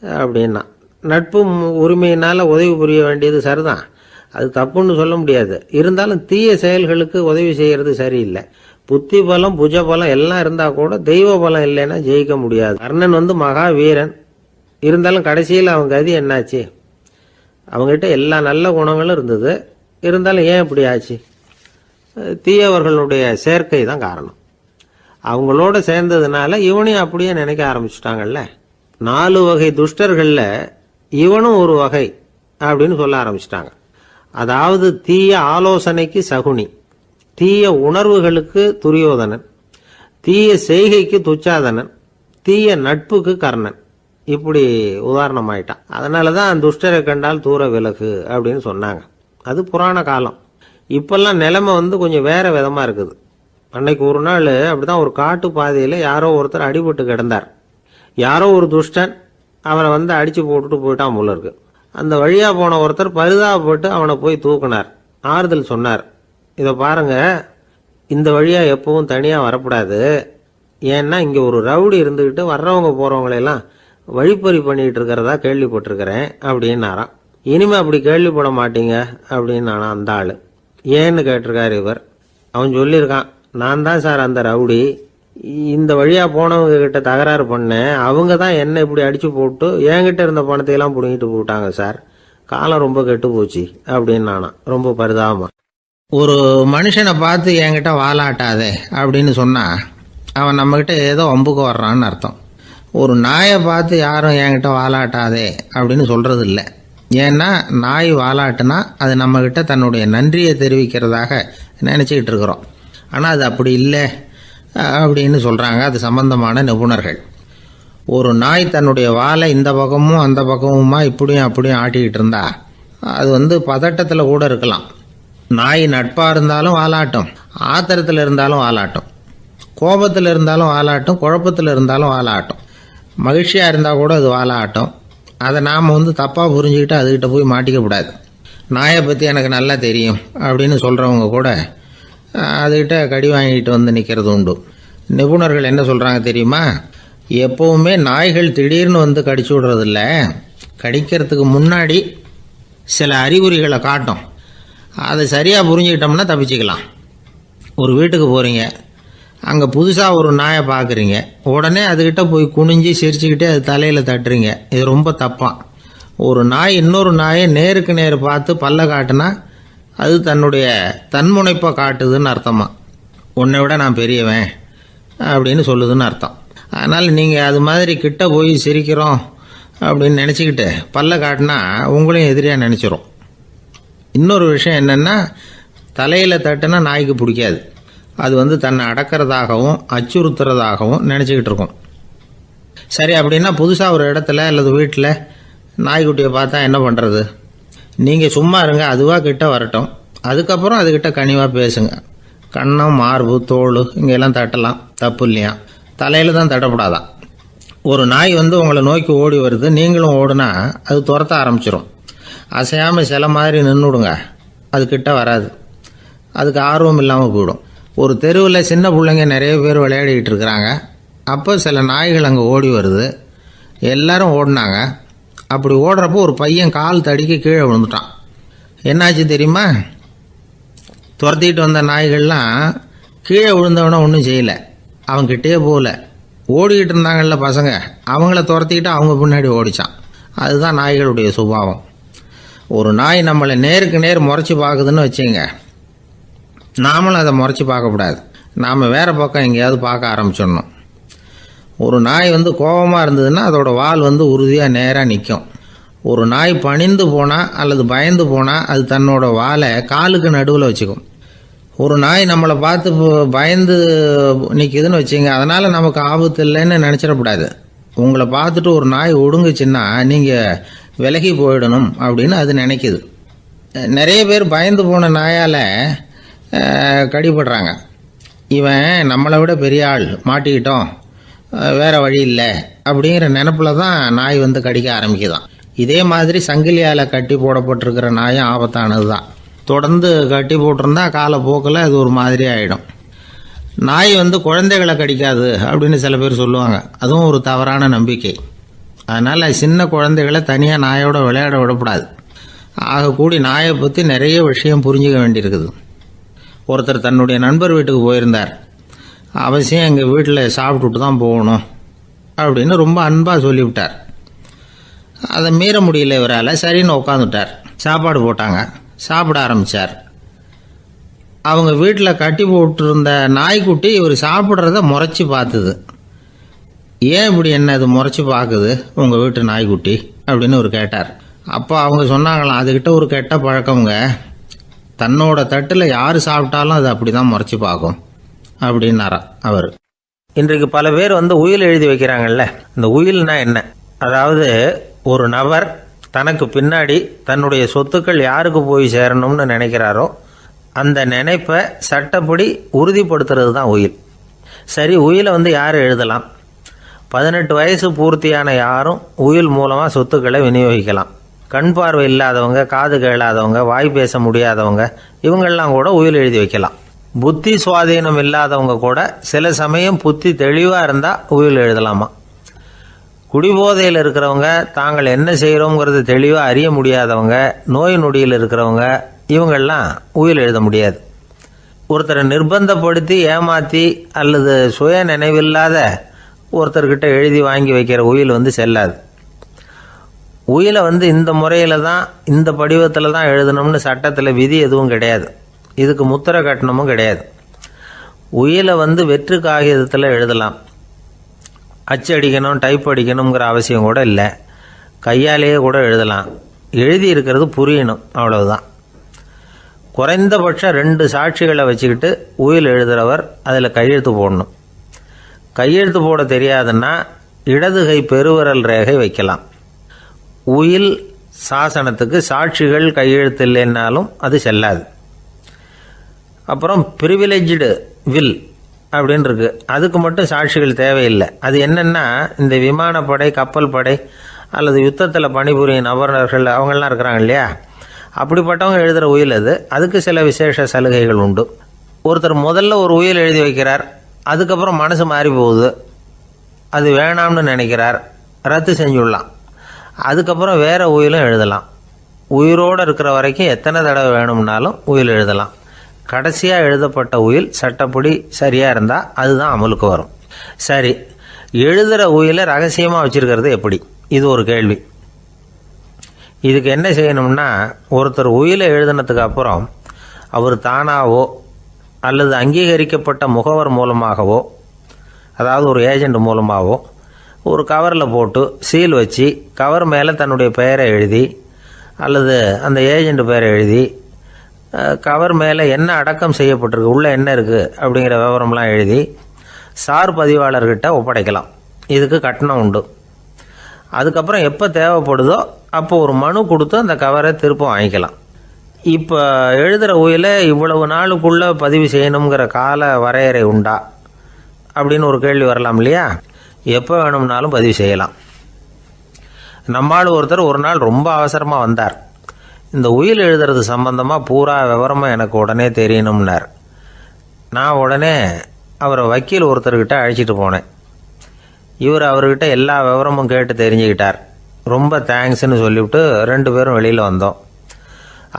அப்படின்னா. நட்பு உரிமையினால் உதவி புரிய வேண்டியது சரிதான், அது தப்புன்னு சொல்ல முடியாது. இருந்தாலும் தீய செயல்களுக்கு உதவி செய்கிறது சரியில்லை. புத்தி பலம் புஜ பலம் எல்லாம் இருந்தால் கூட தெய்வ பலம் இல்லைன்னா ஜெயிக்க முடியாது. கர்ணன் மகா வீரன், இருந்தாலும் கடைசியில் அவன் கதி என்னாச்சு? அவங்ககிட்ட எல்லா நல்ல குணங்களும் இருந்தது, இருந்தாலும் ஏன் இப்படி ஆச்சு? தீயவர்களுடைய சேர்க்கை தான் காரணம். அவங்களோட சேர்ந்ததுனால இவனையும் அப்படியே நினைக்க ஆரம்பிச்சுட்டாங்கல்ல. 4 வகை துஷ்டர்களில் இவனும் ஒரு வகை அப்படின்னு சொல்ல ஆரம்பிச்சிட்டாங்க. அதாவது தீய ஆலோசனைக்கு சகுனி, தீய உணர்வுகளுக்கு துரியோதனன், தீய செய்கைக்கு துச்சாதனன், தீய நட்புக்கு கர்ணன், இப்படி உதாரணமாயிட்டான். அதனால தான் துஷ்டரை கண்டால் தூர விலகு அப்படின்னு சொன்னாங்க. அது புராண காலம். இப்பெல்லாம் நிலைமை கொஞ்சம் வேற விதமா இருக்குது. அன்னைக்கு ஒரு நாள் அப்படிதான் ஒரு காட்டு பாதையில் யாரோ ஒருத்தர் அடிபட்டு கிடந்தார். யாரோ ஒரு துஷ்டன் அவனை அடிச்சு போட்டுட்டு போயிட்டான் போல இருக்கு. அந்த வழியா போன ஒருத்தர் பரிதாபப்பட்டு அவனை போய் தூக்குனார், ஆறுதல் சொன்னார். இதை பாருங்க, இந்த வழியா எப்பவும் தனியா வரக்கூடாது. ஏன்னா இங்க ஒரு ரவுடி இருந்துகிட்டு வர்றவங்க போறவங்களெல்லாம் வழிப்பறி பண்ணிட்டு இருக்கிறதா கேள்விப்பட்டிருக்கிறேன் அப்படின்னாராம். இனிமே அப்படி கேள்விப்பட மாட்டீங்க அப்படின்னு அந்த ஆளு. ஏன்னு கேட்டிருக்காரு இவர். அவன் சொல்லியிருக்கான், நான் தான் சார் அந்த ரவுடி. இந்த வழியா போனவங்க கிட்ட தகராறு பண்ணேன். அவங்க தான் என்ன இப்படி அடிச்சு போட்டு என்கிட்ட இருந்த பணத்தையெல்லாம் பிடிங்கிட்டு போட்டாங்க சார். காலம் ரொம்ப கெட்டு போச்சு அப்படின்னு ரொம்ப பரிதாபமா. ஒரு மனுஷனை பார்த்து என்கிட்ட வாலாட்டாதே அப்படின்னு சொன்னா அவன் நம்மகிட்ட ஏதோ வம்புக்கு வர்றான்னு அர்த்தம். ஒரு நாயை பார்த்து யாரும் என்கிட்ட வாலாட்டாதே அப்படின்னு சொல்றது இல்லை. ஏன்னா நாய் வாலாட்டுனா அது நம்மகிட்ட தன்னுடைய நன்றியை தெரிவிக்கிறதாக நினச்சிக்கிட்டு இருக்கிறோம். ஆனால் அது அப்படி இல்லை அப்படின்னு சொல்கிறாங்க அது சம்பந்தமான நிபுணர்கள். ஒரு நாய் தன்னுடைய வாலை இந்த பக்கமும் அந்த பக்கமுமா இப்படியும் அப்படியும் ஆட்டிக்கிட்டு இருந்தா அது பதட்டத்தில் கூட இருக்கலாம். நாய் நட்பாக இருந்தாலும் வாலாட்டும், ஆத்திரத்தில் இருந்தாலும் வாலாட்டும், கோபத்தில் இருந்தாலும் வாலாட்டும், குழப்பத்தில் இருந்தாலும் வாலாட்டும், மகிழ்ச்சியாக இருந்தால் கூட அது வாலாட்டும். அதை நாம் தப்பாக புரிஞ்சுக்கிட்டு அதுக்கிட்ட போய் மாட்டிக்கக்கூடாது. நாயை பற்றி எனக்கு நல்லா தெரியும் அப்படின்னு சொல்கிறவங்க கூட அதுக்கிட்ட கடி வாங்கிட்டு நிற்கிறது உண்டு. நிபுணர்கள் என்ன சொல்கிறாங்க தெரியுமா? எப்போவுமே நாய்கள் திடீர்னு கடிச்சு விடுறதில்ல, கடிக்கிறதுக்கு முன்னாடி சில அறிகுறிகளை காட்டும். அதை சரியாக புரிஞ்சுக்கிட்டோம்னா தப்பிச்சுக்கலாம். ஒரு வீட்டுக்கு போகிறீங்க, அங்கே புதுசாக ஒரு நாயை பார்க்குறீங்க, உடனே அதுக்கிட்ட போய் குனிஞ்சு சிரிச்சுக்கிட்டே அது தலையில் தட்டுறீங்க. இது ரொம்ப தப்பான். ஒரு நாய் இன்னொரு நாயை நேருக்கு நேர் பார்த்து பல்ல காட்டுனா அது தன்னுடைய தன்முனைப்பை காட்டுதுன்னு அர்த்தமா. உன்னை விட நான் பெரியவன் அப்படின்னு சொல்லுதுன்னு அர்த்தம். அதனால் நீங்கள் அது மாதிரி கிட்ட போய் சிரிக்கிறோம் அப்படின்னு நினச்சிக்கிட்டு பல்ல காட்டினா உங்களையும் எதிரியாக நினச்சிரும். இன்னொரு விஷயம் என்னென்னா, தலையில் தட்டுனா நாய்க்கு பிடிக்காது. அது தன்னை அடக்கிறதாகவும் அச்சுறுத்துறதாகவும் நினச்சிக்கிட்டு இருக்கும். சரி, அப்படின்னா புதுசாக ஒரு இடத்துல அல்லது வீட்டில் நாய்க்குட்டியை பார்த்தா என்ன பண்ணுறது? நீங்கள் சும்மா இருங்க, அதுவாக கிட்ட வரட்டும். அதுக்கப்புறம் அதுக்கிட்ட கனிவாக பேசுங்க. கன்னம், மார்பு, தோல் இங்கெல்லாம் தட்டலாம், தப்பு இல்லையா? தலையில் தான் தட்டப்படாதான். ஒரு நாய் உங்களை நோக்கி ஓடி வருது, நீங்களும் ஓடுனா அது துரத்த ஆரம்பிச்சிடும். அசையாமல் சில மாதிரி நின்றுடுங்க, அது கிட்ட வராது. அதுக்கு ஆர்வம் இல்லாமல் போயிடும். ஒரு தெருவில் சின்ன பிள்ளைங்க நிறைய பேர் விளையாடிக்கிட்டு இருக்கிறாங்க. அப்போ சில நாய்கள் அங்கே ஓடி வருது. எல்லாரும் ஓடினாங்க. அப்படி ஓடுறப்போ ஒரு பையன் கால் தடிக்க கீழே விழுந்துட்டான். என்னாச்சு தெரியுமா? துரத்திட்டு வந்த நாய்கள்லாம் கீழே விழுந்தவன ஒன்றும் செய்யலை, அவன்கிட்டே போகல. ஓடிக்கிட்டு இருந்தாங்கல்ல பசங்க, அவங்கள துரத்திக்கிட்டு அவங்க பின்னாடி ஓடிச்சான். அதுதான் நாய்களுடைய சுபாவம். ஒரு நாய் நம்மளை நேருக்கு நேர் முறைச்சி பார்க்குதுன்னு வச்சுங்க, நாமளும் அதை முறைச்சி பார்க்கக்கூடாது. நாம் வேறு பக்கம் எங்கேயாவது பார்க்க ஆரம்பிச்சிடணும். ஒரு நாய் கோபமாக இருந்ததுன்னா அதோட வால் உறுதியாக நேராக நிற்கும். ஒரு நாய் பணிந்து போனால் அல்லது பயந்து போனால் அது தன்னோட வாலை காலுக்கு நடுவில் வச்சுக்கும். ஒரு நாய் நம்மளை பார்த்து பயந்து நிற்கிதுன்னு வச்சுங்க, அதனால் நமக்கு ஆபத்து இல்லைன்னு நினச்சிடக்கூடாது. உங்களை பார்த்துட்டு ஒரு நாய் ஒடுங்குச்சுன்னா நீங்கள் விலகி போயிடணும் அப்படின்னு அது நினைக்குது. நிறைய பேர் பயந்து போன நாயால் கடிபடுறாங்க. இவன் நம்மளை விட பெரிய ஆள், மாட்டிக்கிட்டோம், வேற வழி இல்லை அப்படிங்கிற நினப்பில் தான் நாய் கடிக்க ஆரம்பிக்குதான். இதே மாதிரி சங்கிலியால் கட்டி போடப்பட்டிருக்கிற நாயும் ஆபத்தானது தான். தொடர்ந்து கட்டி போட்டிருந்தா காலப்போக்கில் அது ஒரு மாதிரி ஆகிடும். நாய் குழந்தைகளை கடிக்காது அப்படின்னு சில பேர் சொல்லுவாங்க. அதுவும் ஒரு தவறான நம்பிக்கை. அதனால் சின்ன குழந்தைகளை தனியாக நாயோட விளையாட விடக்கூடாது. ஆகக்கூடி நாயை பற்றி நிறைய விஷயம் புரிஞ்சுக்க வேண்டியிருக்குது. ஒருத்தர் தன்னுடைய நண்பர் வீட்டுக்கு போயிருந்தார். அவசியம் எங்கள் வீட்டில் சாப்பிட்டுட்டு தான் போகணும் அப்படின்னு ரொம்ப அன்பாக சொல்லிவிட்டார். அதை மீற முடியல இவரால். சரின்னு உட்காந்துட்டார். சாப்பாடு போட்டாங்க, சாப்பிட ஆரம்பித்தார். அவங்க வீட்டில் கட்டி போட்டிருந்த நாய்க்குட்டி இவர் சாப்பிட்றத முறைச்சி பார்த்துது. ஏன் இப்படி என்ன இது முறைச்சி பார்க்குது உங்கள் வீட்டு நாய்க்குட்டி அப்படின்னு அவர் கேட்டார். அப்போ அவங்க சொன்னாங்களாம், அதுக்கிட்ட ஒரு கெட்ட பழக்கங்க, தன்னோட தட்டில் யார் சாப்பிட்டாலும் அது அப்படி தான் முறைச்சி பார்க்கும் அப்படின்னாரா அவர். இன்றைக்கு பல பேர் உயில் எழுதி வைக்கிறாங்கல்ல. இந்த உயில்னா என்ன? அதாவது ஒரு நபர் தனக்கு பின்னாடி தன்னுடைய சொத்துக்கள் யாருக்கு போய் சேரணும்னு நினைக்கிறாரோ அந்த நினைப்பை சட்டப்படி உறுதிப்படுத்துறது தான் உயில். சரி, உயிலை யார் எழுதலாம்? 18 வயசு பூர்த்தியான யாரும் உயில் மூலமாக சொத்துக்களை விநியோகிக்கலாம். கண் பார்வை இல்லாதவங்க, காது கேளாதவங்க, வாய் பேச முடியாதவங்க, இவங்கெல்லாம் கூட உயில் எழுதி வைக்கலாம். புத்தி சுவாதீனம் இல்லாதவங்க கூட சில சமயம் புத்தி தெளிவாக இருந்தால் உயில் எழுதலாமா. குடிபோதையில் இருக்கிறவங்க, தாங்கள் என்ன செய்கிறோங்கிறது தெளிவாக அறிய முடியாதவங்க, நோய் நொடியில் இருக்கிறவங்க, இவங்கெல்லாம் உயில் எழுத முடியாது. ஒருத்தரை நிர்பந்தப்படுத்தி ஏமாற்றி அல்லது சுய நினைவில்லாத ஒருத்தர்கிட்ட எழுதி வாங்கி வைக்கிற உயில் செல்லாது. உயிலை இந்த முறையில் தான், இந்த படிவத்தில் தான் எழுதணும்னு சட்டத்தில் விதி எதுவும் கிடையாது. இதுக்கு முத்திரை கட்டணமும் கிடையாது. உயிலை வெற்று காகிதத்தில் எழுதலாம். அச்சடிக்கணும், டைப் அடிக்கணுங்கிற அவசியம் கூட இல்லை. கையாலேயே கூட எழுதலாம். எழுதி இருக்கிறது புரியணும், அவ்வளவுதான். குறைந்தபட்சம் 2 சாட்சிகளை வச்சுக்கிட்டு உயில் எழுதுகிறவர் அதில் கையெழுத்து போடணும். கையெழுத்து போட தெரியாதுன்னா இடது கை பெருவிரல் ரேகை வைக்கலாம். உயில் சாசனத்துக்கு சாட்சிகள் கையெழுத்து இல்லைன்னாலும் அது செல்லாது. அப்புறம் ப்ரிவிலேஜ்டு வில் அப்படின்னு இருக்கு, அதுக்கு மட்டும் சாட்சிகள் தேவையில்லை. அது என்னென்னா, இந்த விமானப்படை, கப்பல் படை அல்லது யுத்தத்தில் பணிபுரியும் நபர்கள் அவங்கெல்லாம் இருக்கிறாங்க இல்லையா, அப்படிப்பட்டவங்க எழுதுகிற உயில் அது. அதுக்கு சில விசேஷ சலுகைகள் உண்டு. ஒருத்தர் முதல்ல ஒரு உயில் எழுதி வைக்கிறார், அதுக்கப்புறம் மனசு மாறி போகுது, அது வேணாம்னு நினைக்கிறார், ரத்து செஞ்சுடலாம். அதுக்கப்புறம் வேறு உயிலும் எழுதலாம். உயிரோடு இருக்கிற வரைக்கும் எத்தனை தடவை வேணும்னாலும் உயில் எழுதலாம். கடைசியாக எழுதப்பட்ட உயில் சட்டப்படி சரியாக இருந்தால் அதுதான் அமலுக்கு வரும். சரி, எழுதுகிற உயிலை ரகசியமாக வச்சுருக்கிறது எப்படி? இது ஒரு கேள்வி. இதுக்கு என்ன செய்யணும்னா, ஒருத்தர் உயிலை எழுதினதுக்கு அப்புறம் அவர் தானாவோ அல்லது அங்கீகரிக்கப்பட்ட முகவர் மூலமாகவோ, அதாவது ஒரு ஏஜெண்ட் மூலமாகவோ, ஒரு கவரில் போட்டு சீல் வச்சு கவர் மேலே தன்னுடைய பெயரை எழுதி அல்லது அந்த ஏஜெண்ட் பெயரை எழுதி கவர் மேலே என்ன அடக்கம் செய்யப்பட்டிருக்கு, உள்ளே என்ன இருக்குது அப்படிங்கிற விவரம்லாம் எழுதி சார் பதிவாளர்கிட்ட ஒப்படைக்கலாம். இதுக்கு கட்டணம் உண்டு. அதுக்கப்புறம் எப்போ தேவைப்படுதோ அப்போ ஒரு மனு கொடுத்து அந்த கவரை திரும்ப வாங்கிக்கலாம். இப்போ எழுதுகிற உயிலை இவ்வளவு நாளுக்குள்ளே பதிவு செய்யணுங்கிற கால வரையறை உண்டா அப்படின்னு ஒரு கேள்வி வரலாம் இல்லையா? எப்போ வேணும்னாலும் பதிவு செய்யலாம். நம்மால் ஒருத்தர் ஒரு நாள் ரொம்ப அவசரமாக வந்தார். இந்த உயில் எழுதுறது சம்பந்தமாக பூரா விவரமாக எனக்கு உடனே தெரியணும்னார். நான் உடனே அவரை வக்கீல் ஒருத்தர்கிட்ட அழைச்சிட்டு போனேன். இவர் அவர்கிட்ட எல்லா விவரமும் கேட்டு தெரிஞ்சுக்கிட்டார். ரொம்ப தேங்க்ஸ்ன்னு சொல்லிவிட்டு 2 பேரும் வெளியில் வந்தோம்.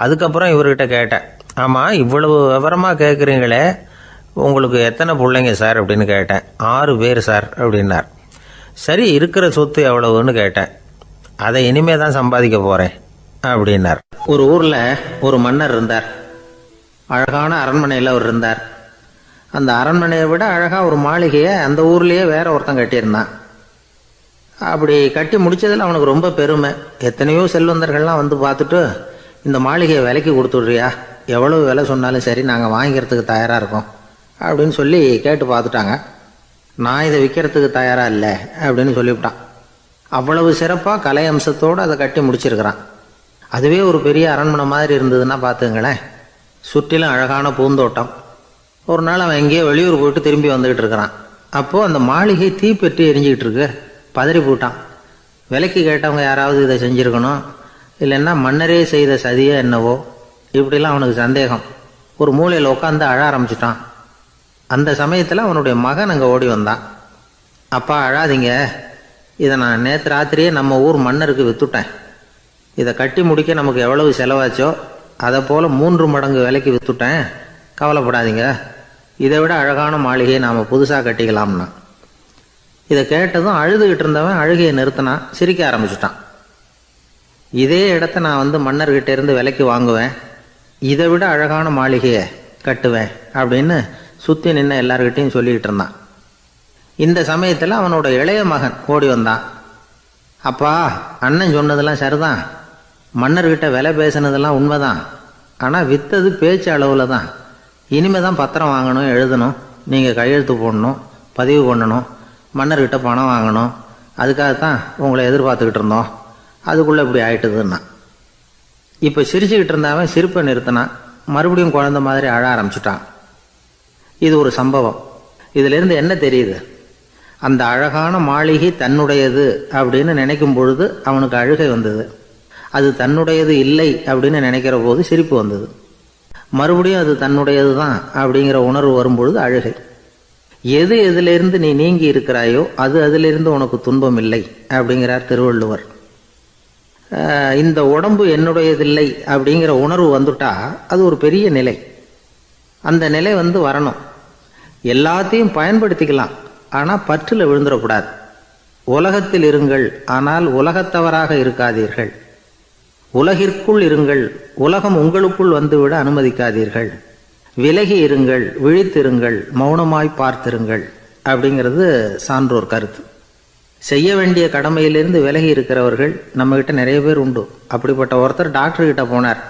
அதுக்கப்புறம் இவர்கிட்ட கேட்டேன், ஆமாம் இவ்வளவு விவரமாக கேட்குறீங்களே, உங்களுக்கு எத்தனை பிள்ளைங்க சார் அப்படின்னு கேட்டேன். 6 பேர் சார் அப்படின்னார். சரி, இருக்கிற சொத்து எவ்வளவுன்னு கேட்டேன். அதை இனிமே தான் சம்பாதிக்க போகிறேன் அப்படின்னார். ஒரு ஊரில் ஒரு மன்னர் இருந்தார். அழகான அரண்மனையில் அவர் இருந்தார். அந்த அரண்மனையை விட அழகாக ஒரு மாளிகையை அந்த ஊர்லேயே வேற ஒருத்தன் கட்டியிருந்தான். அப்படி கட்டி முடித்ததில் அவனுக்கு ரொம்ப பெருமை. எத்தனையோ செல்வந்தர்கள்லாம் பார்த்துட்டு, இந்த மாளிகையை விலைக்கு கொடுத்துட்றியா, எவ்வளவு விலை சொன்னாலும் சரி நாங்கள் வாங்கிக்கிறதுக்கு தயாராக இருக்கோம் அப்படின்னு சொல்லி கேட்டு பார்த்துட்டாங்க. நான் இதை விற்கிறதுக்கு தயாராக இல்லை அப்படின்னு சொல்லிவிட்டான். அவ்வளவு சிறப்பாக கலை அம்சத்தோடு அதை கட்டி முடிச்சிருக்கிறான். அதுவே ஒரு பெரிய அரண்மனை மாதிரி இருந்ததுன்னா பார்த்துங்களேன். சுற்றிலும் அழகான பூந்தோட்டம். ஒரு நாள் அவன் எங்கேயோ வெளியூர் போயிட்டு திரும்பி வந்துக்கிட்டு இருக்கிறான். அப்போது அந்த மாளிகை தீப்பெட்டி எரிஞ்சிக்கிட்டு இருக்கு. பதறி போட்டான். விலைக்கு கேட்டவங்க யாராவது இதை செஞ்சுருக்கணும், இல்லைன்னா மன்னரே செய்த சதியே என்னவோ, இப்படிலாம் அவனுக்கு சந்தேகம். ஒரு மூலையில் உட்காந்து அழ ஆரம்பிச்சிட்டான். அந்த சமயத்தில் அவனுடைய மகன் அங்கே ஓடி வந்தான். அப்பா அழாதீங்க, இதை நான் நேற்று ராத்திரியே நம்ம ஊர் மன்னருக்கு விற்றுட்டேன். இதை கட்டி முடிக்க நமக்கு எவ்வளவு செலவாச்சோ அதை போல் 3 மடங்கு விலைக்கு விற்றுட்டேன், கவலைப்படாதீங்க. இதை விட அழகான மாளிகையை நாம் புதுசாக கட்டிக்கலாம்னா. இதை கேட்டதும் அழுதுகிட்டு இருந்தவன் அழுகையை நிறுத்தினான், சிரிக்க ஆரம்பிச்சிட்டான். இதே இடத்த நான் மன்னர்கிட்ட இருந்து விலைக்கு வாங்குவேன், இதை விட அழகான மாளிகையை கட்டுவேன் அப்படின்னு சுற்றி நின்று எல்லார்கிட்டையும் சொல்லிக்கிட்டு இருந்தான். இந்த சமயத்தில் அவனோட இளைய மகன் ஓடி வந்தான். அப்பா, அண்ணன் சொன்னதெல்லாம் சரிதான், மன்னர்கிட்ட விலை பேசினதெல்லாம் உண்மைதான், ஆனால் விற்றது பேச்சு அளவில் தான். இனிமே தான் பத்திரம் வாங்கணும், எழுதணும், நீங்கள் கையெழுத்து போடணும், பதிவு பண்ணணும், மன்னர்கிட்ட பணம் வாங்கணும். அதுக்காகத்தான் உங்களை எதிர்பார்த்துக்கிட்டு இருந்தோம். அதுக்குள்ளே இப்படி ஆயிட்டுதுன்னா. இப்போ சிரிச்சுக்கிட்டு இருந்தாவன் சிரிப்பை நிறுத்தினான். மறுபடியும் குழந்தை மாதிரி அழ ஆரம்பிச்சுட்டான். இது ஒரு சம்பவம். இதிலிருந்து என்ன தெரியுது? அந்த அழகான மாளிகை தன்னுடையது அப்படின்னு நினைக்கும் பொழுது அவனுக்கு அழுகை வந்தது. அது தன்னுடையது இல்லை அப்படின்னு நினைக்கிற போது சிரிப்பு வந்தது. மறுபடியும் அது தன்னுடையது தான் அப்படிங்கிற உணர்வு வரும்பொழுது அழுகை. எது எதிலிருந்து நீ நீங்கி இருக்கிறாயோ அது அதிலிருந்து உனக்கு துன்பம் இல்லை அப்படிங்கிறார் திருவள்ளுவர். இந்த உடம்பு என்னுடையதில்லை அப்படிங்கிற உணர்வு வந்துட்டா அது ஒரு பெரிய நிலை. அந்த நிலை வரணும். எல்லாத்தையும் பயன்படுத்திக்கலாம், ஆனால் பற்றில் விழுந்துடக்கூடாது. உலகத்தில் இருங்கள், ஆனால் உலகத்தவராக இருக்காதீர்கள். உலகிற்குள் இருங்கள், உலகம் உங்களுக்குள் வந்துவிட அனுமதிக்காதீர்கள். விலகி இருங்கள், விழித்திருங்கள், மௌனமாய் பார்த்திருங்கள் அப்படிங்கிறது சான்றோர் கருத்து. செய்ய வேண்டிய கடமையிலிருந்து விலகி இருக்கிறவர்கள் நம்மகிட்ட நிறைய பேர் உண்டு. அப்படிப்பட்ட ஒருத்தர் டாக்டர்கிட்ட போனார்.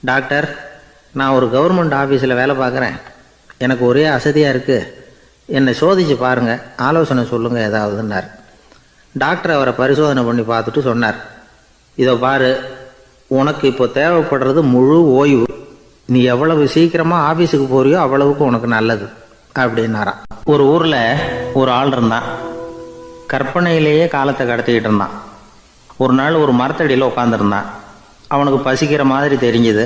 டாக்டர், நான் ஒரு கவர்மெண்ட் ஆஃபீஸில் வேலை பார்க்குறேன், எனக்கு ஒரே அசதியாக இருக்குது, என்னை சோதிச்சு பாருங்கள், ஆலோசனை சொல்லுங்கள் ஏதாவதுன்னார். டாக்டர் அவரை பரிசோதனை பண்ணி பார்த்துட்டு சொன்னார், இதோ பாரு, உனக்கு இப்போ தேவைப்படுறது முழு ஓய்வு. நீ எவ்வளவு சீக்கிரமாக ஆஃபீஸுக்கு போறியோ அவ்வளவுக்கு உனக்கு நல்லது அப்படின்னாராம். ஒரு ஊரில் ஒரு ஆள் இருந்தான். கற்பனையிலேயே காலத்தை கடத்திக்கிட்டு இருந்தான். ஒரு நாள் ஒரு மரத்தடியில் உட்காந்துருந்தான். அவனுக்கு பசிக்கிற மாதிரி தெரிஞ்சுது.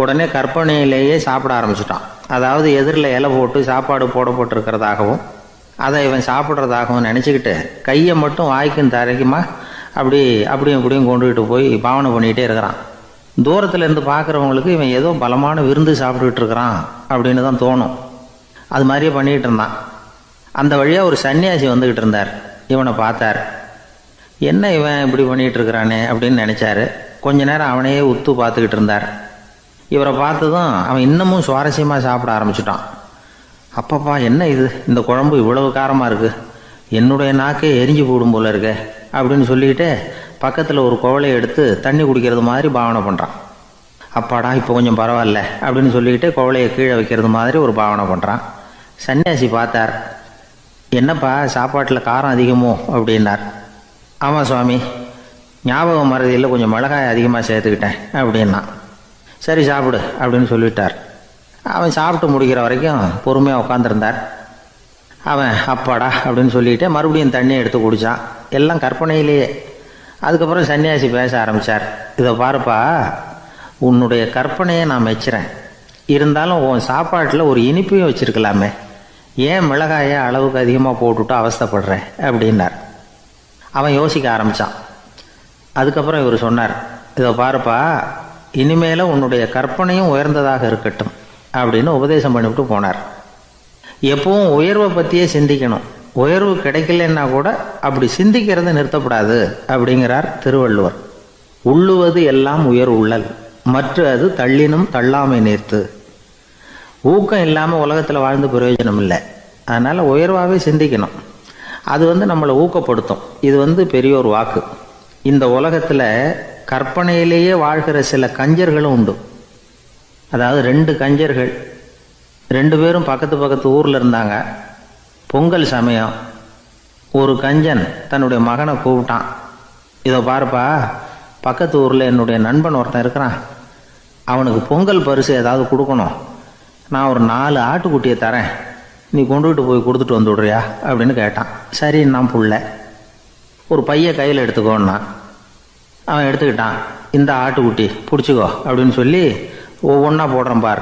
உடனே கற்பனையிலேயே சாப்பிட ஆரம்பிச்சிட்டான். அதாவது எதிரில் இலை போட்டு சாப்பாடு போடப்பட்டிருக்கிறதாகவும் அதை இவன் சாப்பிட்றதாகவும் நினச்சிக்கிட்டு கையை மட்டும் வாய்க்கும் தரைக்குமா அப்படியும் இப்படியும் கொண்டுகிட்டு போய் பாவனை பண்ணிக்கிட்டே இருக்கிறான். தூரத்தில் இருந்து பார்க்குறவங்களுக்கு இவன் ஏதோ பலமான விருந்து சாப்பிட்டுக்கிட்டு இருக்கிறான் அப்படின்னு தான் தோணும். அது மாதிரியே பண்ணிக்கிட்டு இருந்தான். அந்த வழியாக ஒரு சன்னியாசி வந்துக்கிட்டு இருந்தார். இவனை பார்த்தார். என்ன இவன் இப்படி பண்ணிகிட்டு இருக்கிறானே அப்படின்னு நினச்சாரு. கொஞ்ச நேரம் அவனையே உத்து பார்த்துக்கிட்டு இருந்தார். இவரை பார்த்ததும் அவன் இன்னமும் சுவாரஸ்யமாக சாப்பிட ஆரம்பிச்சிட்டான். அப்பப்பா, என்ன இது, இந்த குழம்பு இவ்வளவு காரமாக இருக்குது, என்னுடைய நாக்கே எரிஞ்சு போடும் போல இருக்க அப்படின்னு சொல்லிக்கிட்டு பக்கத்தில் ஒரு குவளையை எடுத்து தண்ணி குடிக்கிறது மாதிரி பாவனை பண்ணுறான். அப்பாடா, இப்போ கொஞ்சம் பரவாயில்ல அப்படின்னு சொல்லிக்கிட்டு குவளையை கீழே வைக்கிறது மாதிரி ஒரு பாவனை பண்ணுறான். சன்னியாசி பார்த்தார். என்னப்பா, சாப்பாட்டில் காரம் அதிகமோ அப்படின்னார். ஆமாம் சுவாமி, ஞாபகம் மறதியில் கொஞ்சம் மிளகாய் அதிகமாக சேர்த்துக்கிட்டேன் அப்படின்னா. சரி சாப்பிடு அப்படின்னு சொல்லிவிட்டார். அவன் சாப்பிட்டு முடிக்கிற வரைக்கும் பொறுமையாக உட்காந்துருந்தார். அவன் அப்பாடா அப்படின்னு சொல்லிட்டு மறுபடியும் தண்ணியை எடுத்து குடித்தான். எல்லாம் கற்பனையிலேயே. அதுக்கப்புறம் சன்னியாசி பேச ஆரம்பித்தார். இதை பாருப்பா, உன்னுடைய கற்பனையை நான் மெச்சுறேன், இருந்தாலும் உன் சாப்பாட்டில் ஒரு இனிப்பையும் வச்சுருக்கலாமே, ஏன் மிளகாயை அளவுக்கு அதிகமாக போட்டுவிட்டு அவஸ்தைப்படுறேன் அப்படின்னார். அவன் யோசிக்க ஆரம்பித்தான். அதுக்கப்புறம் இவர் சொன்னார், இதை பாருப்பா, இனிமேலும் உன்னுடைய கற்பனையும் உயர்ந்ததாக இருக்கட்டும் அப்படின்னு உபதேசம் பண்ணிவிட்டு போனார். எப்பவும் உயர்வை பற்றியே சிந்திக்கணும். உயர்வு கிடைக்கலன்னா கூட அப்படி சிந்திக்கிறத நிறுத்தப்படாது அப்படிங்கிறார் திருவள்ளுவர். உள்ளுவது எல்லாம் உயர் உள்ளல், மற்ற அது தள்ளினும் தள்ளாமை நேர்த்து. ஊக்கம் இல்லாமல் உலகத்தில் வாழ்ந்து பிரயோஜனம் இல்லை. அதனால் உயர்வாகவே சிந்திக்கணும். அது நம்மளை ஊக்கப்படுத்தும். இது பெரியோர் வாக்கு. இந்த உலகத்தில் கற்பனையிலேயே வாழ்கிற சில கஞ்சர்களும் உண்டு. அதாவது 2 கஞ்சர்கள், 2 பேரும் பக்கத்து ஊரில் இருந்தாங்க. பொங்கல் சமயம் ஒரு கஞ்சன் தன்னுடைய மகனை கூப்பிட்டான். இதை பாருப்பா, பக்கத்து ஊரில் என்னுடைய நண்பன் ஒருத்தன் இருக்கிறான், அவனுக்கு பொங்கல் பரிசு ஏதாவது கொடுக்கணும், நான் ஒரு 4 ஆட்டுக்குட்டியை தரேன், நீ கொண்டுகிட்டு போய் கொடுத்துட்டு வந்து விடுறியா அப்படின்னு கேட்டான். சரி, நான் புள்ள ஒரு பைய கையில் எடுத்துக்கோன்னா. அவன் எடுத்துக்கிட்டான். இந்த ஆட்டுக்குட்டி பிடிச்சிக்கோ அப்படின்னு சொல்லி ஒவ்வொன்றா போடுறேன் பார்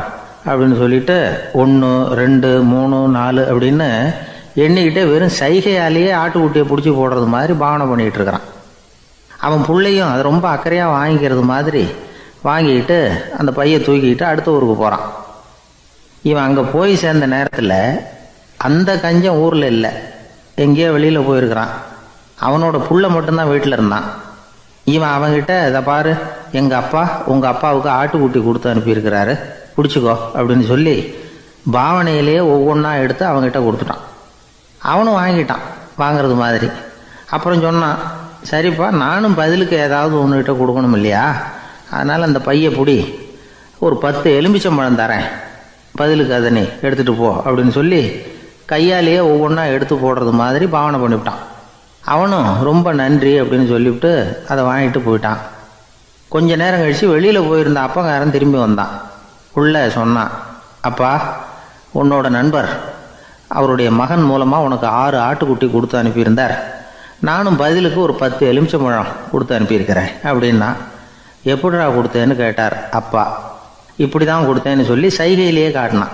அப்படின்னு சொல்லிட்டு 1 2 3 4 அப்படின்னு எண்ணிக்கிட்டே வெறும் சைகையாலேயே ஆட்டுக்குட்டியை பிடிச்சி போடுறது மாதிரி பாவனை பண்ணிக்கிட்டு இருக்கிறான். அவன் பிள்ளையும் அது ரொம்ப அக்கறையாக வாங்கிக்கிறது மாதிரி வாங்கிக்கிட்டு அந்த பையை தூக்கிக்கிட்டு அடுத்த ஊருக்கு போகிறான். இவன் அங்கே போய் சேர்ந்த நேரத்தில் அந்த கஞ்சன் ஊரில் இல்லை, எங்கேயோ வெளியில் போயிருக்கிறான். அவனோட புள்ள மட்டும்தான் வீட்டில் இருந்தான். இவன் அவன்கிட்ட, இதை பாரு, எங்கள் அப்பா உங்கள் அப்பாவுக்கு ஆட்டுக்குட்டி கொடுத்து அனுப்பியிருக்கிறாரு, பிடிச்சிக்கோ அப்படின்னு சொல்லி பாவனையிலேயே ஒவ்வொன்றா எடுத்து அவங்ககிட்ட கொடுத்துட்டான். அவனும் வாங்கிட்டான் வாங்கிறது மாதிரி. அப்புறம் சொன்னான், சரிப்பா, நானும் பதிலுக்கு ஏதாவது ஒன்றுகிட்ட கொடுக்கணும் இல்லையா, அதனால் அந்த பைய பிடி, ஒரு 10 எலுமிச்சம்பழம் தரேன், பதிலுக்கு அதை நீ எடுத்துகிட்டு போ அப்படின்னு சொல்லி கையாலேயே ஒவ்வொன்றா எடுத்து போடுறது மாதிரி பாவனை பண்ணிவிட்டான். அவனும் ரொம்ப நன்றி அப்படின்னு சொல்லிவிட்டு அதை வாங்கிட்டு போயிட்டான். கொஞ்ச நேரம் கழித்து வெளியில் போயிருந்த அப்பங்காரன் திரும்பி வந்தான். உள்ளே சொன்னான், அப்பா, உன்னோட நண்பர் அவருடைய மகன் மூலமாக உனக்கு 6 ஆட்டுக்குட்டி கொடுத்து அனுப்பியிருந்தார், நானும் பதிலுக்கு ஒரு 10 எலுமிச்சம்பழம் கொடுத்து அனுப்பியிருக்கிறேன் அப்படின்னா. எப்படிடா கொடுத்தேன்னு கேட்டார் அப்பா. இப்படி தான் கொடுத்தேன்னு சொல்லி சைகையிலேயே காட்டினான்.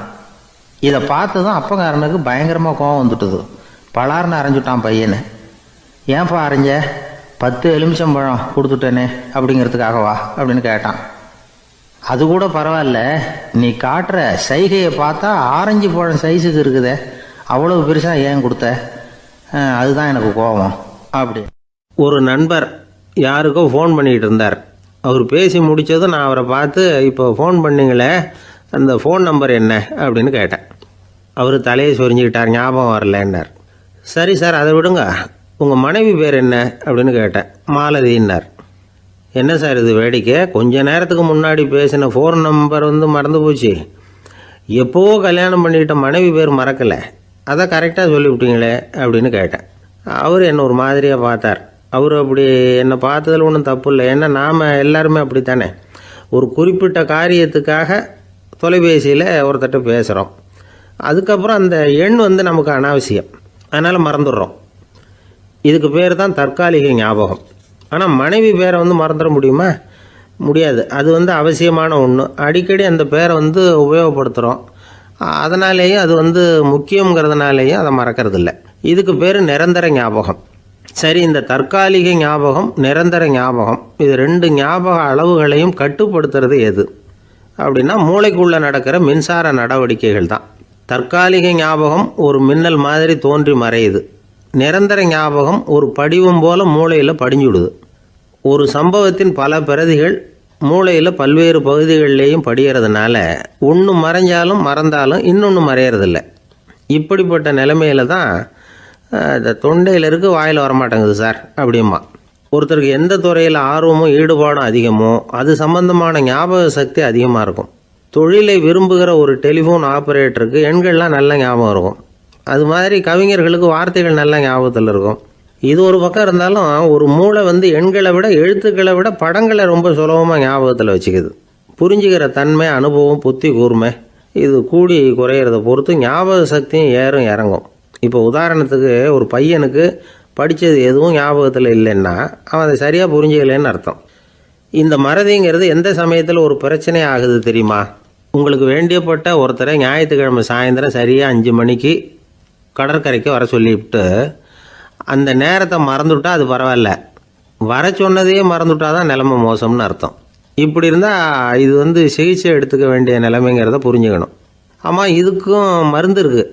இதை பார்த்ததும் அப்பங்காரனுக்கு பயங்கரமாக கோவம் வந்துட்டுது. பலார்னு அரைஞ்சுட்டான் பையனை. ஏன்ப்பா அரைஞ்ச? 10 எலுமிச்சம்பழம் கொடுத்துட்டேனே அப்படிங்கிறதுக்காகவா அப்படின்னு கேட்டான். அது கூட பரவாயில்ல, நீ காட்டுற சைகையை பார்த்தா ஆரஞ்சு பழம் சைஸுக்கு இருக்குதே, அவ்வளோ பெருசாக ஏன் கொடுத்த? அதுதான் எனக்கு கோபம் அப்படி. ஒரு நண்பர் யாருக்கோ ஃபோன் பண்ணிகிட்டு இருந்தார். அவர் பேசி முடித்ததும் நான் அவரை பார்த்து, இப்போ ஃபோன் பண்ணிங்களே, அந்த ஃபோன் நம்பர் என்ன அப்படின்னு கேட்டேன். அவர் தலையை சொரிஞ்சுக்கிட்டார், ஞாபகம் வரலன்னார். சரி சார், அதை விடுங்க, உங்கள் மனைவி பேர் என்ன அப்படின்னு கேட்டேன். மாலதின்னார். என்ன சார் இது வேடிக்கை, கொஞ்ச நேரத்துக்கு முன்னாடி பேசின ஃபோன் நம்பர் மறந்து போச்சு, எப்போவோ கல்யாணம் பண்ணிக்கிட்ட மனைவி பேர் மறக்கலை, அதை கரெக்டாக சொல்லிவிட்டீங்களே அப்படின்னு கேட்டேன். அவர் என்னை ஒரு மாதிரியாக பார்த்தார். அவர் அப்படி என்னை பார்த்ததில் ஒன்றும் தப்பு இல்லை, ஏன்னா நாம் எல்லாருமே அப்படித்தானே, ஒரு குறிப்பிட்ட காரியத்துக்காக தொலைபேசியில் ஒருத்தட்ட பேசுகிறோம், அதுக்கப்புறம் அந்த எண் நமக்கு அனாவசியம், அதனால் மறந்துடுறோம். இதுக்கு பேர் தான் தற்காலிக ஞாபகம். ஆனால் மனைவி பேரை மறந்துட முடியுமா? முடியாது. அது அவசியமான ஒன்று. அடிக்கடி அந்த பேரை உபயோகப்படுத்துகிறோம், அதனாலேயும் அது முக்கியங்கிறதுனாலேயும் அதை மறக்கறதில்ல. இதுக்கு பேர் நிரந்தர ஞாபகம். சரி, இந்த தற்காலிக ஞாபகம், நிரந்தர ஞாபகம், இது 2 ஞாபக அளவுகளையும் கட்டுப்படுத்துறது எது அப்படின்னா மூளைக்குள்ளே நடக்கிற மின்சார நடவடிக்கைகள் தான். தற்காலிக ஞாபகம் ஒரு மின்னல் மாதிரி தோன்றி மறையுது. நிரந்தர ஞாபகம் ஒரு படிவம் போல் மூளையில் படிஞ்சுடுது. ஒரு சம்பவத்தின் பல பிரதிகள் மூளையில் பல்வேறு பகுதிகளிலேயும் படிகிறதுனால ஒன்று மறைஞ்சாலும் மறந்தாலும் இன்னொன்று மறையறதில்லை. இப்படிப்பட்ட நிலைமையில தான் இந்த தொண்டையில் இருக்கு, வாயில் வரமாட்டேங்குது சார் அப்படிமா. ஒருத்தருக்கு எந்த துறையில் ஆர்வமும் ஈடுபாடும் அதிகமோ அது சம்பந்தமான ஞாபக சக்தி அதிகமாக இருக்கும். தொழிலை விரும்புகிற ஒரு டெலிஃபோன் ஆப்ரேட்டருக்கு எண்கள்லாம் நல்ல ஞாபகம் இருக்கும். அது மாதிரி கவிஞர்களுக்கு வார்த்தைகள் நல்ல ஞாபகத்தில் இருக்கும். இது ஒரு பக்கம் இருந்தாலும் ஒரு மூளை எண்களை விட எழுத்துக்களை விட படங்களை ரொம்ப சுலபமாக ஞாபகத்தில் வச்சுக்குது. புரிஞ்சுக்கிற தன்மை, அனுபவம், புத்தி கூர்மை இது கூடி குறையிறத பொறுத்து ஞாபக சக்தியும் ஏறும் இறங்கும். இப்போ உதாரணத்துக்கு ஒரு பையனுக்கு படித்தது எதுவும் ஞாபகத்தில் இல்லைன்னா அவன் அதை சரியாக புரிஞ்சுக்கலைன்னு அர்த்தம். இந்த மறதிங்கிறது எந்த சமயத்தில் ஒரு பிரச்சனை ஆகுது தெரியுமா? உங்களுக்கு வேண்டியப்பட்ட ஒருத்தரை ஞாயிற்றுக்கிழமை சாயந்தரம் சரியாக 5 மணிக்கு கடற்கரைக்கு வர சொல்லிவிட்டு அந்த நேரத்தை மறந்துவிட்டா அது பரவாயில்ல, வர சொன்னதையே மறந்துவிட்டா தான் நிலைமை மோசம்னு அர்த்தம். இப்படி இருந்தால் இது சிகிச்சை எடுத்துக்க வேண்டிய நிலைமைங்கிறத புரிஞ்சுக்கணும். ஆமாம், இதுக்கும் மருந்து இருக்குது.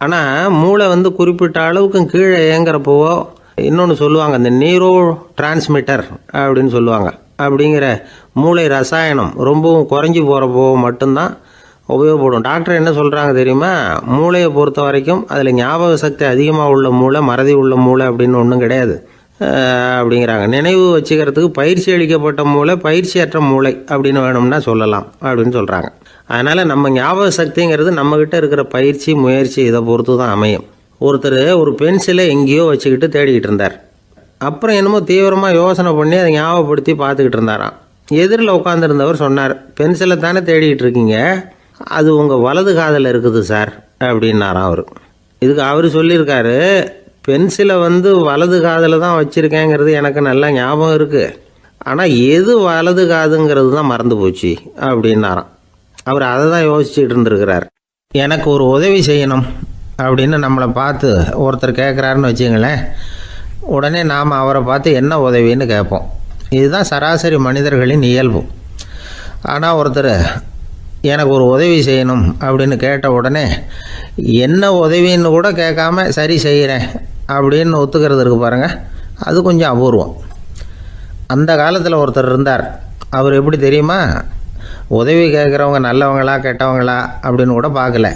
ஆனால் மூளை குறிப்பிட்ட அளவுக்கும் கீழே இயங்குறப்போவோ இன்னொன்று சொல்லுவாங்க, இந்த நியூரோ டிரான்ஸ்மிட்டர் அப்படின்னு சொல்லுவாங்க. அப்படிங்கிற மூளை ரசாயனம் ரொம்பவும் குறைஞ்சி போகிறப்போ மட்டும்தான் உபயோகப்படும். டாக்டர் என்ன சொல்கிறாங்க தெரியுமா? மூளையை பொறுத்த வரைக்கும் அதில் ஞாபக சக்தி அதிகமாக உள்ள மூளை, மறதி உள்ள மூளை அப்படின்னு ஒன்றும் கிடையாது அப்படிங்கிறாங்க. நினைவு வச்சுக்கிறதுக்கு பயிற்சி அளிக்கப்பட்ட மூளை, பயிற்சியற்ற மூளை அப்படின்னு வேணும்னா சொல்லலாம் அப்படின்னு சொல்கிறாங்க. அதனால் நம்ம ஞாபக சக்திங்கிறது நம்மக்கிட்ட இருக்கிற பயிற்சி, முயற்சி இதை பொறுத்து தான் அமையும். ஒருத்தர் ஒரு பென்சிலை எங்கேயோ வச்சுக்கிட்டு தேடிக்கிட்டு இருந்தார். அப்புறம் என்னமோ தீவிரமாக யோசனை பண்ணி அதை ஞாபகப்படுத்தி பார்த்துக்கிட்டு இருந்தாராம். எதிரில் உட்காந்துருந்தவர் சொன்னார், பென்சிலை தானே தேடிக்கிட்டு இருக்கீங்க, அது உங்கள் வலது காதில் இருக்குது சார் அப்படின்னாராம் அவர். இதுக்கு அவர் சொல்லியிருக்காரு, பென்சிலை வலது காதில் தான் வச்சுருக்கேங்கிறது எனக்கு நல்லா ஞாபகம் இருக்குது, ஆனால் எது வலது காதுங்கிறது தான் மறந்து போச்சு அப்படின்னாராம். அவர் அதை தான் யோசிச்சுட்டு இருந்திருக்கிறார். எனக்கு ஒரு உதவி செய்யணும் அப்படின்னு நம்மளை பார்த்து ஒருத்தர் கேட்குறாருன்னு வச்சுங்களேன், உடனே நாம் அவரை பார்த்து என்ன உதவின்னு கேட்போம். இதுதான் சராசரி மனிதர்களின் இயல்பு. ஆனால் ஒருத்தர் எனக்கு ஒரு உதவி செய்யணும் அப்படின்னு கேட்ட உடனே என்ன உதவின்னு கூட கேட்காம சரி செய்கிறேன் அப்படின்னு ஒத்துக்கிறது இருக்கு பாருங்கள், அது கொஞ்சம் அபூர்வம். அந்த காலத்தில் ஒருத்தர் இருந்தார். அவர் எப்படி தெரியுமா? உதவி கேட்குறவங்க நல்லவங்களா கெட்டவங்களா அப்படின்னு கூட பார்க்கல,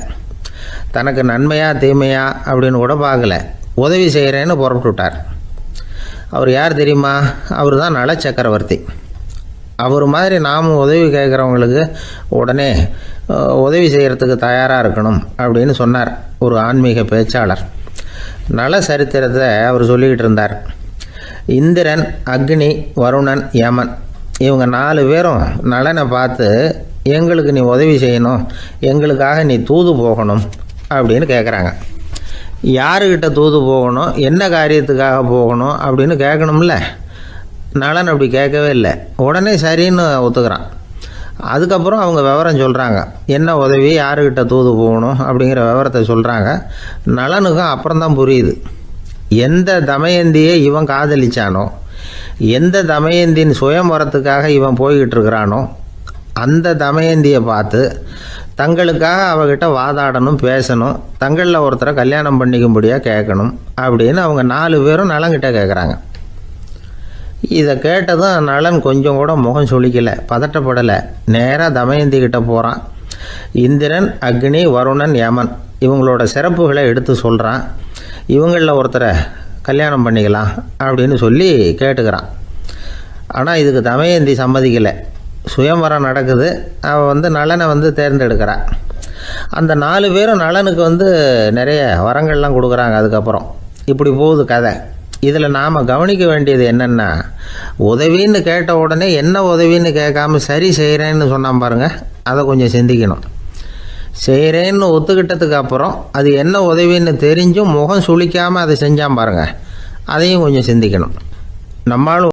தனக்கு நன்மையா தீமையா அப்படின்னு கூட பார்க்கல, உதவி செய்கிறேன்னு புறப்பட்டு விட்டார். அவர் யார் தெரியுமா? அவர் தான் நல சக்கரவர்த்தி. அவர் மாதிரி நாமும் உதவி கேட்குறவங்களுக்கு உடனே உதவி செய்கிறதுக்கு தயாராக இருக்கணும் அப்படின்னு சொன்னார் ஒரு ஆன்மீக பேச்சாளர். நல சரித்திரத்தை அவர் சொல்லிக்கிட்டு இருந்தார். இந்திரன், அக்னி, வருணன், யமன் இவங்க 4 பேரும் நலனை பார்த்து எங்களுக்கு நீ உதவி செய்யணும், எங்களுக்காக நீ தூது போகணும் அப்படின்னு கேட்குறாங்க. யாருக்கிட்ட தூது போகணும், என்ன காரியத்துக்காக போகணும் அப்படின்னு கேட்கணும்ல. நலன் அப்படி கேட்கவே இல்லை. உடனே சரின்னு ஒத்துக்கிறான். அதுக்கப்புறம் அவங்க விவரம் சொல்கிறாங்க, என்ன உதவி, யாருக்கிட்ட தூது போகணும் அப்படிங்கிற விவரத்தை சொல்கிறாங்க. நலனுக்கும் அப்புறம்தான் புரியுது, எந்த தமயந்தியை இவன் காதலிச்சானோ, எந்த தமயந்தின் சுயம்பரத்துக்காக இவன் போய்கிட்டு இருக்கிறானோ அந்த தமயந்தியை பார்த்து தங்களுக்காக அவகிட்ட வாதாடணும், பேசணும், தங்களில் ஒருத்தரை கல்யாணம் பண்ணிக்கும்படியாக கேட்கணும் அப்படின்னு அவங்க 4 பேரும் நலன்கிட்ட கேட்குறாங்க. இதை கேட்டதும் நலன் கொஞ்சம் கூட முகம் சுளிக்கலை, பதட்டப்படலை. நேராக தமயந்தி கிட்ட போகிறான். இந்திரன், அக்னி, வருணன், யமன் இவங்களோட சிறப்புகளை எடுத்து சொல்கிறான். இவங்களில் ஒருத்தரை கல்யாணம் பண்ணிக்கலாம் அப்படின்னு சொல்லி கேட்டுக்கிறான். ஆனால் இதுக்கு தமயந்தி சம்மதிக்கலை. சுயம்வரம் நடக்குது, அவள் நலனை தேர்ந்தெடுக்கிறாள். அந்த 4 பேரும் நலனுக்கு நிறைய வரங்கள்லாம் கொடுக்குறாங்க. அதுக்கப்புறம் இப்படி போகுது கதை. இதில் நாம் கவனிக்க வேண்டியது என்னென்னா, உதவின்னு கேட்ட உடனே என்ன உதவின்னு கேட்காம சரி செய்கிறேன்னு சொன்னான் பாருங்கள், அதை கொஞ்சம் சிந்திக்கணும். செய்கிறேன்னு ஒத்துக்கிட்டதுக்கு அப்புறம் அது என்ன உதவின்னு தெரிஞ்சும் முகம் சுளிக்காமல் அதை செஞ்சான் பாருங்கள், அதையும் கொஞ்சம் சிந்திக்கணும். நம்மளும்